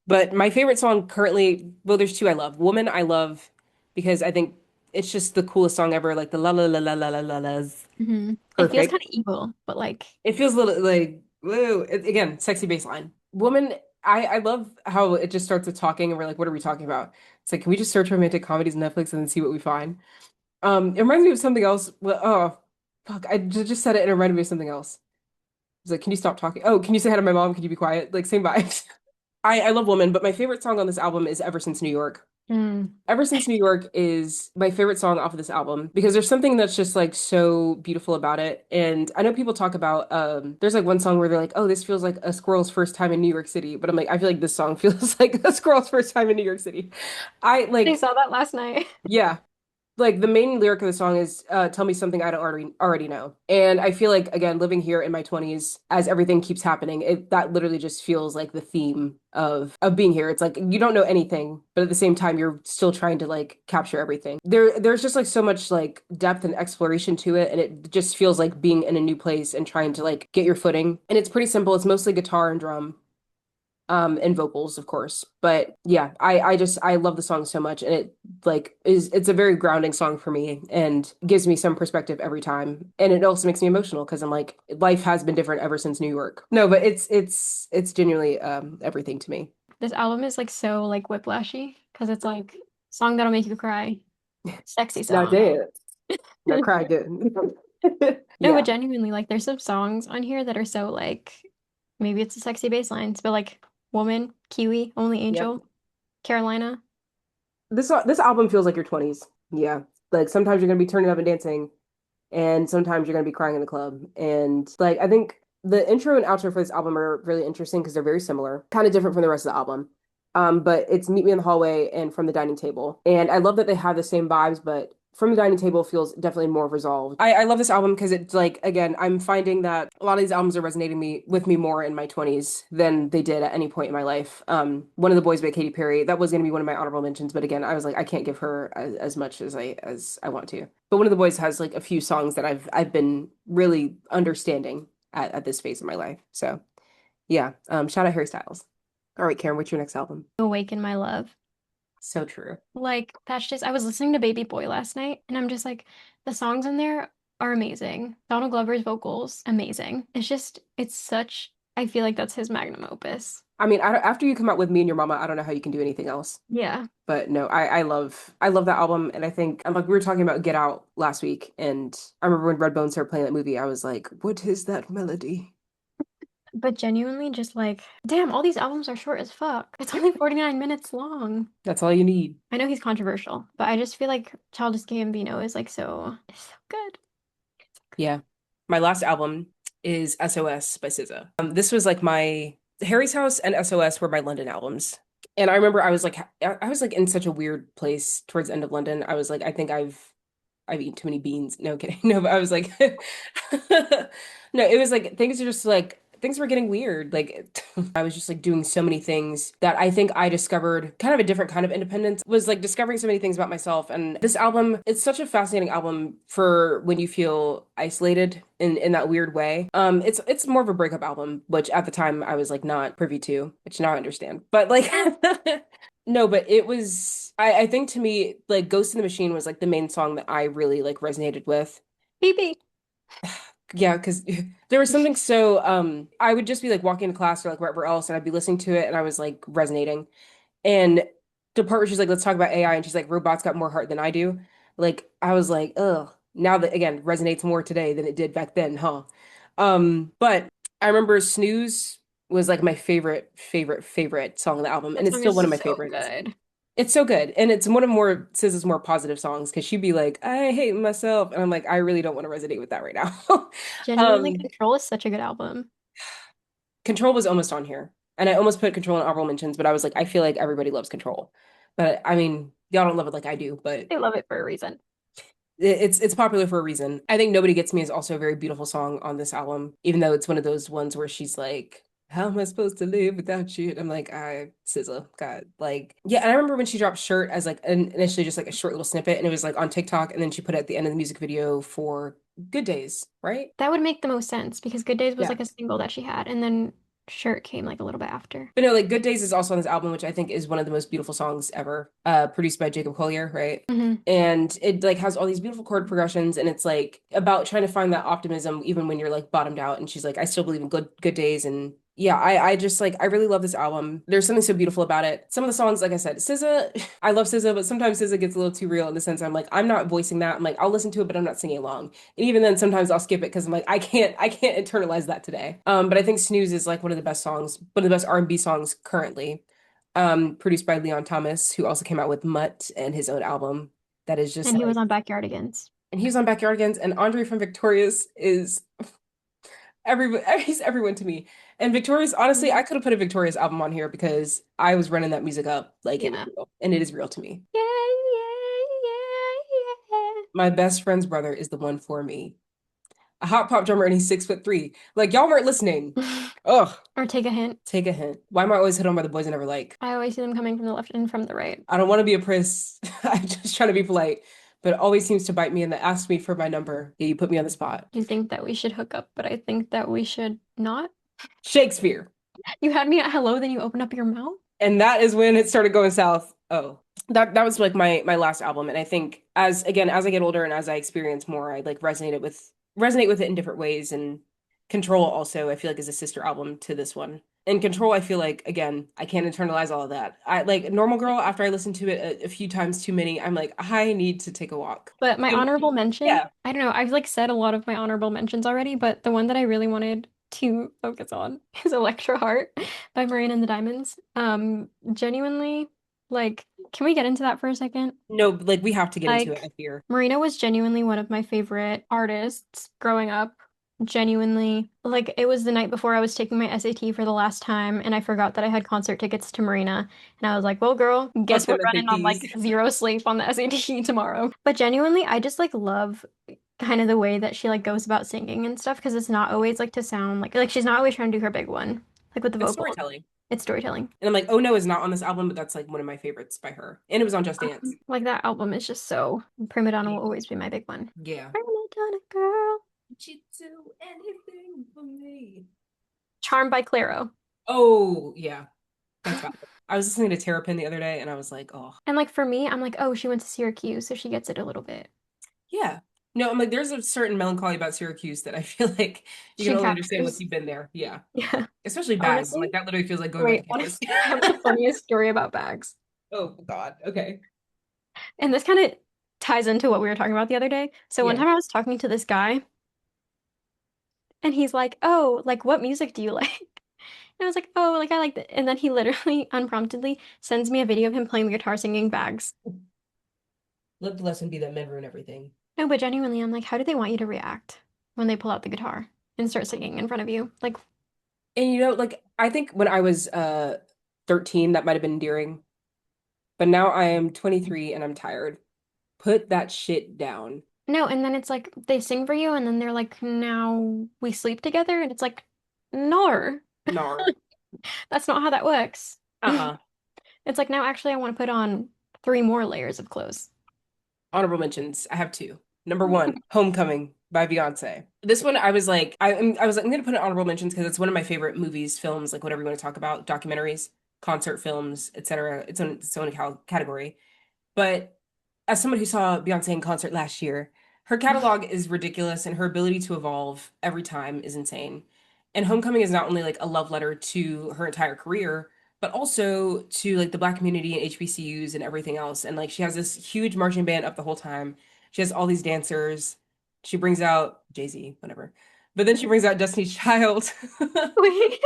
But my favorite song currently, well, there's two I love. Woman, I love because I think it's just the coolest song ever. Like the la la la la la la la la's It feels perfect. kind of evil, but like It feels a little like woo. Again, sexy bass line. Woman, I love how it just starts with talking and we're like, what are we talking about? It's like, can we just search romantic comedies on Netflix and then see what we find? It reminds me of something else. Well, oh, fuck, I just said it and it reminded me of something else. It's like, can you stop talking? Oh, can you say hi to my mom? Can you be quiet? Like, same vibes. I love Woman, but my favorite song on this album is Ever Since New York. mm, Ever Since New York is my favorite song off of this album because there's something that's just like so beautiful about it. And I know people talk about there's like one song where they're like, "Oh, this feels like a squirrel's first time in New York City." But I'm like, I feel like this song feels like a squirrel's first time in New York City. I I like saw that last night. yeah, like the main lyric of the song is tell me something I don't already know. And I feel like again living here in my 20s as everything keeps happening, that literally just feels like the theme of being here. It's like you don't know anything, but at the same time you're still trying to like capture everything. There's just like so much like depth and exploration to it and it just feels like being in a new place and trying to like get your footing. And it's pretty simple. It's mostly guitar and drum and vocals of course, but yeah, I love the song so much and it like is it's a very grounding song for me and gives me some perspective every time and it also makes me emotional because I'm like life has been different ever since New York. No, but it's genuinely everything to me. This album is like so like whiplashy because it's like song that'll make you cry, sexy Now song. dance, now cry good. No, but Yeah, genuinely, like there's some songs on here that are so like maybe it's a sexy bass lines, but like Woman, Kiwi, Only yep. Angel, Carolina. This album feels like your 20s. Yeah, like sometimes you're gonna be turning up and dancing and sometimes you're going to be crying in the club. And like I think the intro and outro for this album are really interesting because they're very similar, kind of different from the rest of the album. But it's Meet Me in the Hallway and From the Dining Table. And I love that they have the same vibes, but From the Dining Table feels definitely more resolved. I love this album because it's like, again, I'm finding that a lot of these albums are resonating with me more in my 20s than they did at any point in my life. One of the Boys by Katy Perry, that was going to be one of my honorable mentions, but again, I was like, I can't give her as much as I want to. But One of the Boys has like a few songs that I've been really understanding at this phase of my life. So yeah, shout out Harry Styles. All right, Karen, what's your next album? Awaken My Love. So true. Like that's just I was listening to Baby Boy last night and I'm just like the songs in there are amazing. Donald Glover's vocals, amazing. It's just it's such I feel like that's his magnum opus. I mean, after you come out with Me and Your Mama, I don't know how you can do anything else. Yeah. But no, I love that album, and I think and like we were talking about Get Out last week, and I remember when Redbone started playing that movie, I was like, what is that melody? But genuinely just like damn, all these albums are short as fuck. It's only 49 minutes long. That's all you need. I know he's controversial, but I just feel like Childish Gambino is like so good. Yeah. My last album is SOS by SZA. This was like my Harry's House and SOS were my London albums. And I remember I was like in such a weird place towards the end of London. I was like, I think I've eaten too many beans. No kidding. No, but I was like no, it was like things are just like things were getting weird. Like I was just like doing so many things that I think I discovered kind of a different kind of independence, was like discovering so many things about myself. And this album, it's such a fascinating album for when you feel isolated in that weird way. It's more of a breakup album, which at the time I was like not privy to, which now I understand. But like no, but it was I think to me like Ghost in the Machine was like the main song that I really like resonated with. BB. Yeah, because there was something so I would just be like walking to class or like wherever else and I'd be listening to it and I was like resonating. And the part where she's like, let's talk about AI and she's like, robots got more heart than I do. Like I was like, ugh, now that again resonates more today than it did back then, huh? But I remember Snooze was like my favorite song on the album, and That it's song still one of is my so favorites. good. It's so good. And it's one of more SZA's more positive songs because she'd be like, I hate myself. And I'm like, I really don't want to resonate with that right now. Genuinely, Um, Control is such a good album. Control was almost on here. And I almost put Control in honorable mentions, but I was like, I feel like everybody loves Control. But I mean, y'all don't love it like I do, but I love it for a reason. it's popular for a reason. I think Nobody Gets Me is also a very beautiful song on this album, even though it's one of those ones where she's like, how am I supposed to live without you? And I'm like, I SZA, God, like, yeah. And I remember when she dropped Shirt as like initially just like a short little snippet, and it was like on TikTok, and then she put it at the end of the music video for Good Days, right? That would make the most sense because Good Days was Yeah, like a single that she had. And then sure it came like a little bit after. But no, like Good Days is also on this album, which I think is one of the most beautiful songs ever, produced by Jacob Collier, right? Hmm. And it like has all these beautiful chord progressions, and it's like about trying to find that optimism even when you're like bottomed out. And she's like, I still believe in good days. And yeah, I just like I really love this album. There's something so beautiful about it. Some of the songs, like I said, SZA, I love SZA, but sometimes SZA gets a little too real in the sense I'm like, I'm not voicing that. I'm like, I'll listen to it, but I'm not singing along. And even then, sometimes I'll skip it because I'm like, I can't internalize that today. But I think Snooze is like one of the best songs, one of the best R&B songs currently. Produced by Leon Thomas, who also came out with Mutt and his own album. That is just And he was like, on Backyardigans. and he was on Backyardigans, and Andre from Victorious is every he's everyone to me. And Victorious, honestly, I Mhm. could have put a Victorious album on here because I was running that music up like it was Yeah. real, and it is real to me. Yeah, yeah, yeah, My best friend's brother is the one for me. A hot pop drummer, and he's 6'3". Like y'all weren't listening. yeah. Ugh, Or take a hint. take a hint. Why am I always hit on by the boys I never like? I always see them coming from the left and from the right. I don't want to be a priss. I'm just trying to be polite, but it always seems to bite me and that asks me for my number. Yeah, you put me on the spot. You think that we should hook up, but I think that we should not. Shakespeare. You had me at hello, then you opened up your mouth. And that is when it started going south. Oh, that was like my last album. And I think as again, as I get older and as I experience more, I like resonate with it in different ways. And Control also, I feel like is a sister album to this one. And Control, I feel like again, I can't internalize all of that. I like Normal Girl, after I listened to it a few times too many, I'm like, I need to take a walk. But my And honorable mention, yeah, I don't know, I've like said a lot of my honorable mentions already, but the one that I really wanted to focus on is Electra Heart by Marina and the Diamonds. Genuinely, like, can we get into that for a second? no, like we have to get into it, I Like, fear. Marina was genuinely one of my favorite artists growing up. Genuinely. Like, it was the night before I was taking my SAT for the last time, and I forgot that I had concert tickets to Marina. And I was like, well, girl, Fuck guess we're them running on SATs. like zero sleep on the SAT tomorrow. But genuinely, I just like love kind of the way that she like goes about singing and stuff because it's not always like to sound like she's not always trying to do her big one, like with the It's vocals. storytelling. It's storytelling. And I'm like, oh no is not on this album, but that's like one of my favorites by her. And it was on Just Dance. Like that album is just so Prima Donna Yeah. will always be my big one. Yeah. Prima Donna girl. Would you do anything for me? Charmed by Clairo. Oh, yeah. That's valid. I was listening to Terrapin the other day and I was like, oh, And like for me, I'm like, oh, she went to Syracuse, so she gets it a little bit. yeah. No, I'm like, there's a certain melancholy about Syracuse that I feel like you can She only understand once captures. you've been there. Yeah. Yeah. Especially Bags. I'm like, Honestly, that literally feels like going back to wait, campus. honestly, I have the funniest story about bags. Oh, God. Okay. And this kind of ties into what we were talking about the other day. So one Yeah. time I was talking to this guy, and he's like, oh, like what music do you like? And I was like, oh, like I like that. And then he literally unpromptedly sends me a video of him playing the guitar singing bags. Let the lesson be that men ruin everything. No, but genuinely, I'm like, how do they want you to react when they pull out the guitar and start singing in front of you? Like, And like I think when I was 13, that might have been endearing. But now I am 23 and I'm tired. Put that shit down. no, and then it's like they sing for you, and then they're like, now we sleep together, and it's like, no, Nar. that's not how that works. Uh-uh. It's like now actually I want to put on three more layers of clothes. Honorable mentions. I have two. Number one, Homecoming by Beyonce. This one, I was like, I was like, I'm gonna put in honorable mentions because it's one of my favorite movies, films, like whatever you want to talk about, documentaries, concert films, etc. It's on its own category. But as someone who saw Beyonce in concert last year, her catalog is ridiculous and her ability to evolve every time is insane. And Homecoming is not only like a love letter to her entire career, but also to like the Black community and HBCUs and everything else. And like she has this huge marching band up the whole time. She has all these dancers. She brings out Jay-Z, whatever. But then she brings out Destiny's Child. Wait.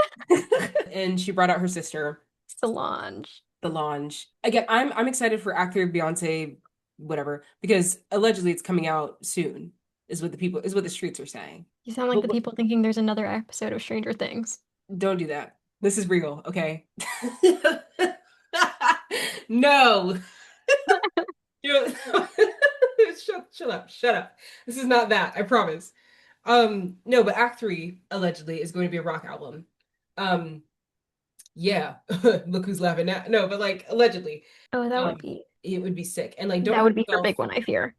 And she brought out her sister. Solange. The launch. Again, I'm excited for Actor Beyonce, whatever, because allegedly it's coming out soon, is what the streets are saying. You sound like But the people thinking there's another episode of Stranger Things. don't do that. This is real, okay? No. You- shut up, shut up. This is not that, I promise. No, but Act 3 allegedly is going to be a rock album. Um, yeah. Look who's laughing now. No, but like allegedly. Oh, that would Um, be it would be sick. And like, Don't that Hurt would be her Yourself. big one, I fear.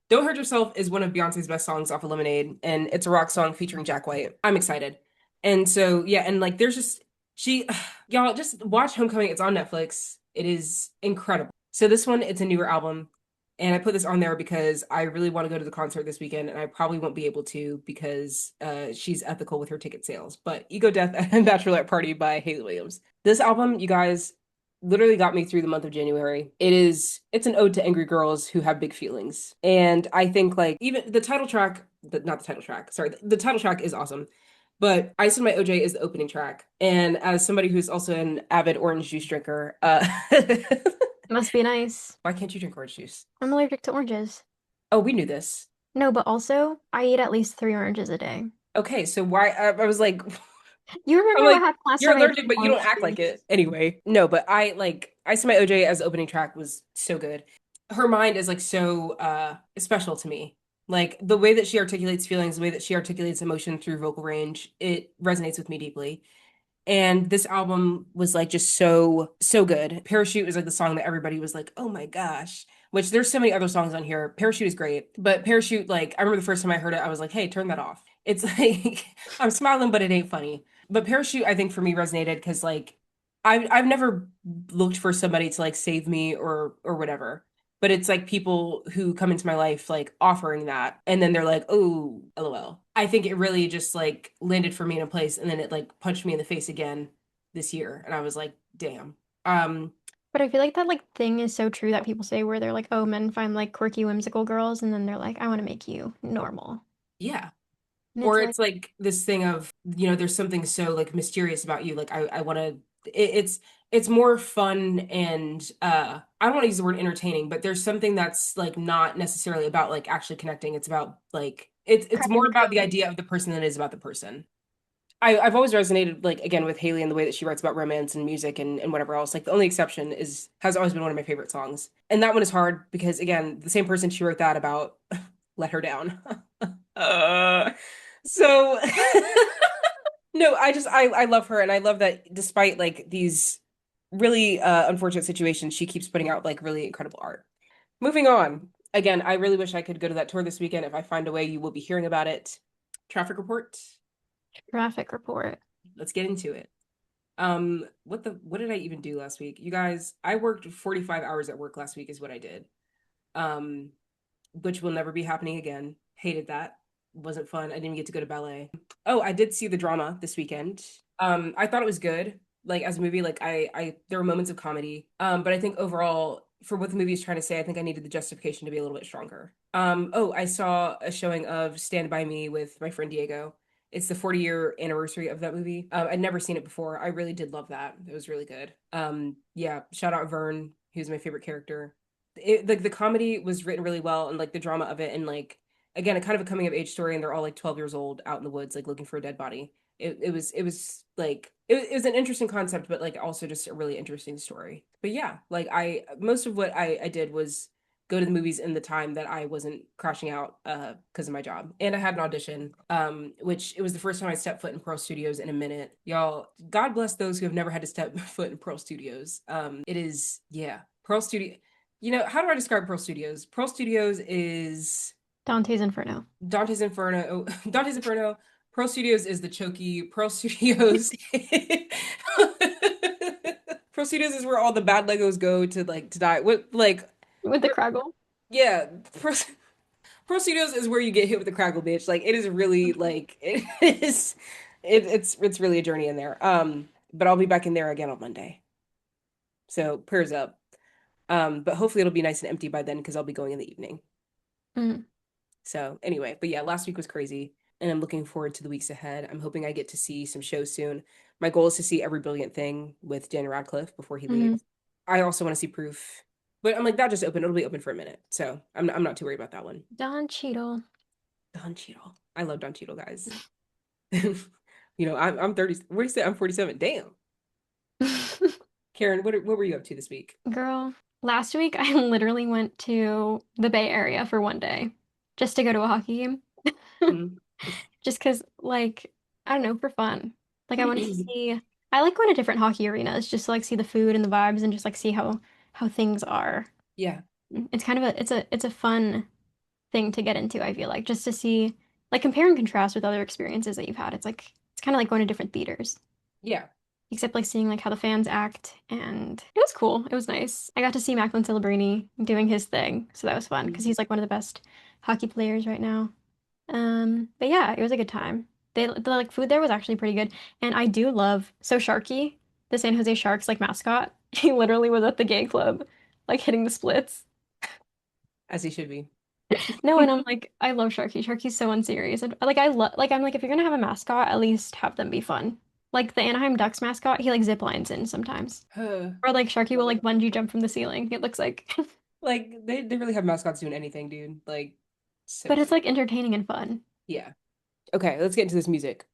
Don't Hurt Yourself is one of Beyonce's best songs off of Lemonade, and it's a rock song featuring Jack White. I'm excited. And so, yeah, and like there's just she y'all just watch Homecoming. It's on Netflix. It is incredible. So this one, it's a newer album. And I put this on there because I really want to go to the concert this weekend, and I probably won't be able to because she's ethical with her ticket sales. But Ego Death and Bachelorette Party by Haley Williams. This album, you guys, literally got me through the month of January. It's an ode to angry girls who have big feelings. And I think like even the title track, not the title track, sorry, the title track is awesome. But Ice and My OJ is the opening track. And as somebody who's also an avid orange juice drinker, Must be nice. why can't you drink orange juice? I'm allergic to oranges. Oh, we knew this. No, but also I eat at least 3 oranges a day. Okay, so why I was like You I'm remember what like, happened last you're time I drank allergic, but you don't orange act like juice? it. Anyway, no, but I like Ice and My OJ as the opening track was so good. Her mind is like so special to me. Like the way that she articulates feelings, the way that she articulates emotion through vocal range, it resonates with me deeply. And this album was like just so good. Parachute was like the song that everybody was like, "Oh my gosh." Which there's so many other songs on here. Parachute is great, but Parachute like I remember the first time I heard it, I was like, "Hey, turn that off." It's like I'm smiling but it ain't funny. But Parachute I think for me resonated because like I've never looked for somebody to like save me or whatever. But it's like people who come into my life like offering that and then they're like, "Oh, LOL." I think it really just like landed for me in a place and then it like punched me in the face again this year and I was like, "Damn." Um But I feel like that like thing is so true that people say where they're like, oh, men find like quirky, whimsical girls, and then they're like, I want to make you normal. yeah. And it's Or like, it's like this thing of, there's something so like mysterious about you. Like I want to it's more fun and I don't want to use the word entertaining, but there's something that's like not necessarily about like actually connecting. It's about like it's cracking more the about the code. idea of the person than it is about the person. I've always resonated like again with Haley and the way that she writes about romance and music and whatever else. Like the only exception is has always been one of my favorite songs. And that one is hard because again, the same person she wrote that about let her down. Uh, so no, I love her and I love that despite like these really unfortunate situations, she keeps putting out like really incredible art. Moving on. Again, I really wish I could go to that tour this weekend. If I find a way, you will be hearing about it. Traffic report. Traffic report. Let's get into it. What did I even do last week? You guys, I worked 45 hours at work last week is what I did. Um, which will never be happening again. Hated that. Wasn't fun. I didn't get to go to ballet. Oh, I did see the drama this weekend. I thought it was good. Like as a movie, like I there were moments of comedy. But I think overall, for what the movie is trying to say, I think I needed the justification to be a little bit stronger. Oh, I saw a showing of Stand By Me with my friend Diego. It's the 40-year anniversary of that movie. I'd never seen it before. I really did love that. It was really good. Yeah, shout out Vern, who's my favorite character. The comedy was written really well and like the drama of it and like again a kind of a coming of age story and they're all like 12 years old out in the woods like looking for a dead body. It was like it was an interesting concept but like also just a really interesting story. But yeah, like I most of what I did was go to the movies in the time that I wasn't crashing out because of my job. And I had an audition which it was the first time I stepped foot in Pearl Studios in a minute. Y'all, God bless those who have never had to step foot in Pearl Studios. It is yeah, Pearl Studio. How do I describe Pearl Studios? Pearl Studios is Dante's Inferno. Dante's Inferno. Dante's Inferno. Pearl Studios is the Choky. Pearl Studios. Pearl Studios is where all the bad Legos go to like to die. What like With the Craggle. yeah. Pearl Studios is where you get hit with the Craggle bitch. Like it is really like it is. It's really a journey in there. But I'll be back in there again on Monday. So prayers up. But hopefully it'll be nice and empty by then because I'll be going in the evening. Mm. So anyway, but yeah, last week was crazy, and I'm looking forward to the weeks ahead. I'm hoping I get to see some shows soon. My goal is to see Every Brilliant Thing with Daniel Radcliffe before he Hmm. leaves. I also want to see Proof, but I'm like that just open. It'll be open for a minute, so I'm not too worried about that one. Don Cheadle. Don Cheadle, I love Don Cheadle, guys. I'm 30. What do you say? I'm 47. Damn, Karen, what were you up to this week? Girl, last week I literally went to the Bay Area for one day just to go to a hockey game. Hmm? Just because, like, I don't know, for fun. Like, I wanted to see, I like going to different hockey arenas just to like see the food and the vibes and just like see how things are. Yeah. It's kind of it's a fun thing to get into, I feel like, just to see like compare and contrast with other experiences that you've had. It's kind of like going to different theaters. Yeah. Except like seeing like how the fans act, and it was cool. It was nice. I got to see Macklin Celebrini doing his thing, so that was fun because he's like one of the best hockey players right now. But yeah, it was a good time. The like food there was actually pretty good, and I do love so Sharky, the San Jose Sharks like mascot. He literally was at the gay club, like hitting the splits. As he should be. No, and I'm like, I love Sharky. Sharky's so unserious, and like I love like I'm like if you're gonna have a mascot, at least have them be fun. Like the Anaheim Ducks mascot, he like zip lines in sometimes. Or like Sharky will Love like it. bungee jump from the ceiling, it looks like. Like they really have mascots doing anything, dude. Like so But it's cute. like entertaining and fun. Yeah. Okay, let's get into this music.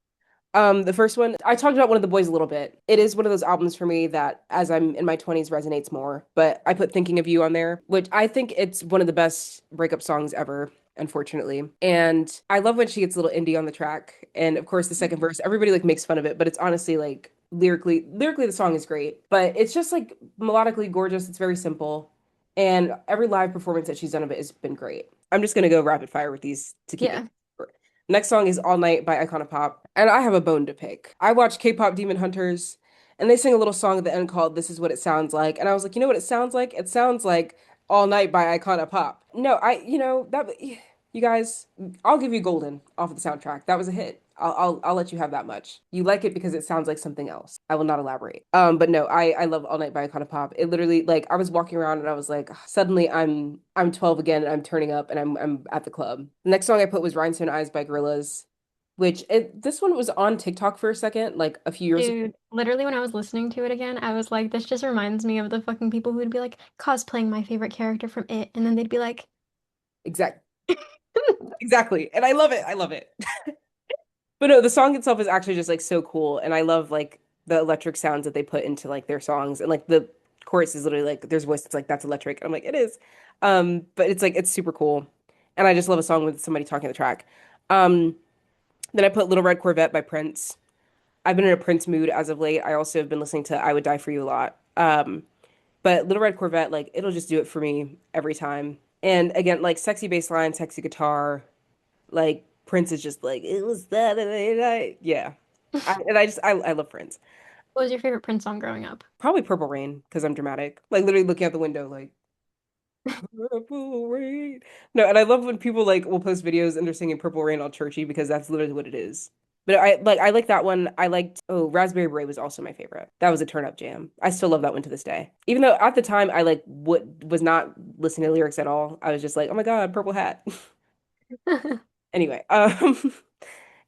The first one, I talked about One of the Boys a little bit. It is one of those albums for me that, as I'm in my 20s, resonates more. But I put Thinking of You on there, which I think it's one of the best breakup songs ever, unfortunately. And I love when she gets a little indie on the track. And of course, the second verse, everybody like makes fun of it, but it's honestly like lyrically, the song is great. But it's just like melodically gorgeous. It's very simple. And every live performance that she's done of it has been great. I'm just gonna go rapid fire with these to keep it Yeah. short. Next song is All Night by Icona Pop, and I have a bone to pick. I watch K-pop Demon Hunters, and they sing a little song at the end called This Is What It Sounds Like, and I was like, you know what it sounds like? It sounds like All Night by Icona Pop. No, that you guys, I'll give you Golden off of the soundtrack. That was a hit. I'll let you have that much. You like it because it sounds like something else. I will not elaborate. But no, I love All Night by Icona Pop. It literally like I was walking around and I was like, suddenly I'm 12 again and I'm turning up and I'm at the club. The next song I put was Rhinestone Eyes by Gorillaz, which this one was on TikTok for a second, like a few years ago. Dude, literally when I was listening to it again, I was like, this just reminds me of the fucking people who would be like cosplaying my favorite character from It, and then they'd be like, Exact, exactly. And I love it. I love it. But no, the song itself is actually just like so cool, and I love like the electric sounds that they put into like their songs, and like the chorus is literally like there's a voice that's like that's electric. I'm like it is, but it's like it's super cool, and I just love a song with somebody talking the track. Um, then I put Little Red Corvette by Prince. I've been in a Prince mood as of late. I also have been listening to I Would Die for You a lot. But Little Red Corvette, like it'll just do it for me every time. And again, like sexy bass line, sexy guitar, like Prince is just like it was Saturday night. Yeah, I love Prince. what was your favorite Prince song growing up? Probably Purple Rain because I'm dramatic. Like literally looking out the window, like Purple Rain. No, and I love when people like will post videos and they're singing Purple Rain all churchy because that's literally what it is. But I like that one. I liked Raspberry Beret was also my favorite. That was a turn up jam. I still love that one to this day. Even though at the time I like what was not listening to lyrics at all. I was just like, oh my God, purple hat. Anyway,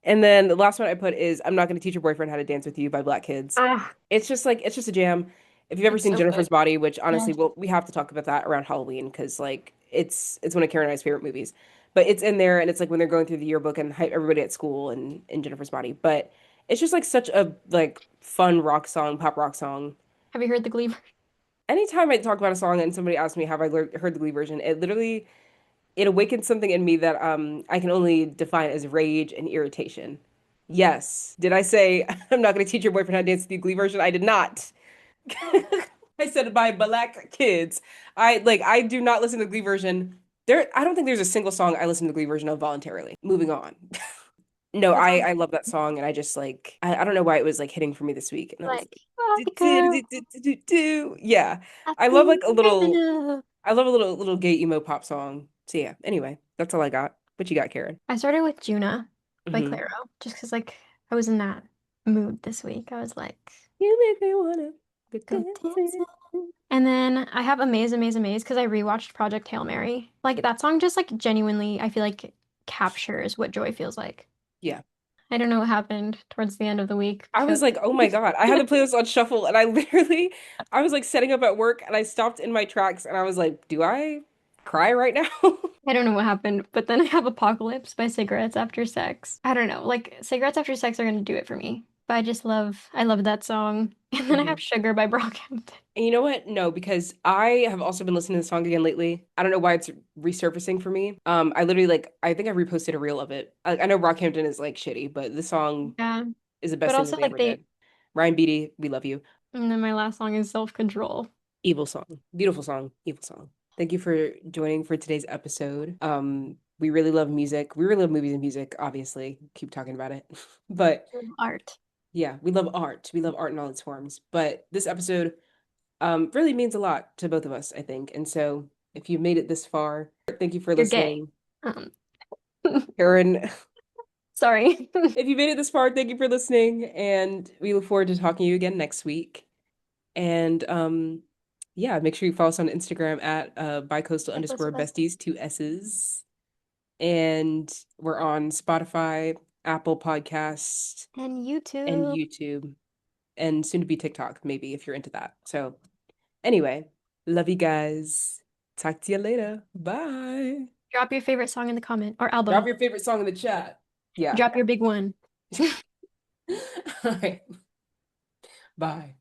and then the last one I put is I'm Not Gonna Teach Your Boyfriend How to Dance with You by Black Kids. Ah, It's just like it's just a jam. If you've ever it's seen so good. Jennifer's Body, which honestly, Yes. well, we have to talk about that around Halloween because like it's one of Karen and I's favorite movies. But it's in there and it's like when they're going through the yearbook and hype everybody at school and in Jennifer's Body. But it's just like such a like fun rock song, pop rock song. Have you heard the Glee version? Anytime I talk about a song and somebody asks me have I heard the Glee version, it awakens something in me that I can only define as rage and irritation. Yes. Did I say I'm not going to teach your boyfriend how to dance to the Glee version? I did not. I said by Black Kids. I do not listen to the Glee version. I don't think there's a single song I listen to the Glee version of voluntarily. Moving on. No, That I song's love that song and I just like I don't know why it was like hitting for me this week. And I was like, like, do, Barbie do, girl, do, do, do, do, do. Yeah. I I love like think I'm enough. I love a little gay emo pop song. So yeah, anyway, that's all I got. What you got, Karen? I started with Juna by Hmm. Clairo, just because like I was in that mood this week. I was like, You make me wanna go go dancing. dancing. And then I have Amaze, Amaze, Amaze because I rewatched Project Hail Mary. Like that song just like genuinely, I feel like captures what joy feels like. Yeah. I don't know what happened towards the end of the week I because was like, oh my God. I had the playlist on shuffle and I was like setting up at work and I stopped in my tracks and I was like, do I cry right now? I don't know what happened. But then I have Apocalypse by Cigarettes After Sex. I don't know. Like Cigarettes After Sex are gonna do it for me. But I love that song. And then I have Mhm. Sugar by Brockhampton. And you know what? No, because I have also been listening to the song again lately. I don't know why it's resurfacing for me. I literally like I think I reposted a reel of it. I know Rockhampton is like shitty, but this song Yeah. is the But best thing that also they like ever did. Ryan Beatty, we love you. and then my last song is Self Control. Evil song. Beautiful song. Evil song. Thank you for joining for today's episode. We really love music. We really love movies and music, obviously. Keep talking about it. But Art. yeah, we love art. We love art in all its forms. But this episode really means a lot to both of us, I think. And so if you made it this far, thank you for You're gay. listening. Um, Karen, sorry. if you made it this far, thank you for listening. And we look forward to talking to you again next week. And yeah, make sure you follow us on Instagram at bicoastal Like those underscore besties. besties, two S's. And we're on Spotify, Apple Podcasts, And and YouTube. YouTube, and soon to be TikTok, maybe if you're into that. So anyway, love you guys. Talk to you later. Bye. Drop your favorite song in the comment or Drop album. your favorite song in the chat. Yeah. Drop your big one. All right. Bye.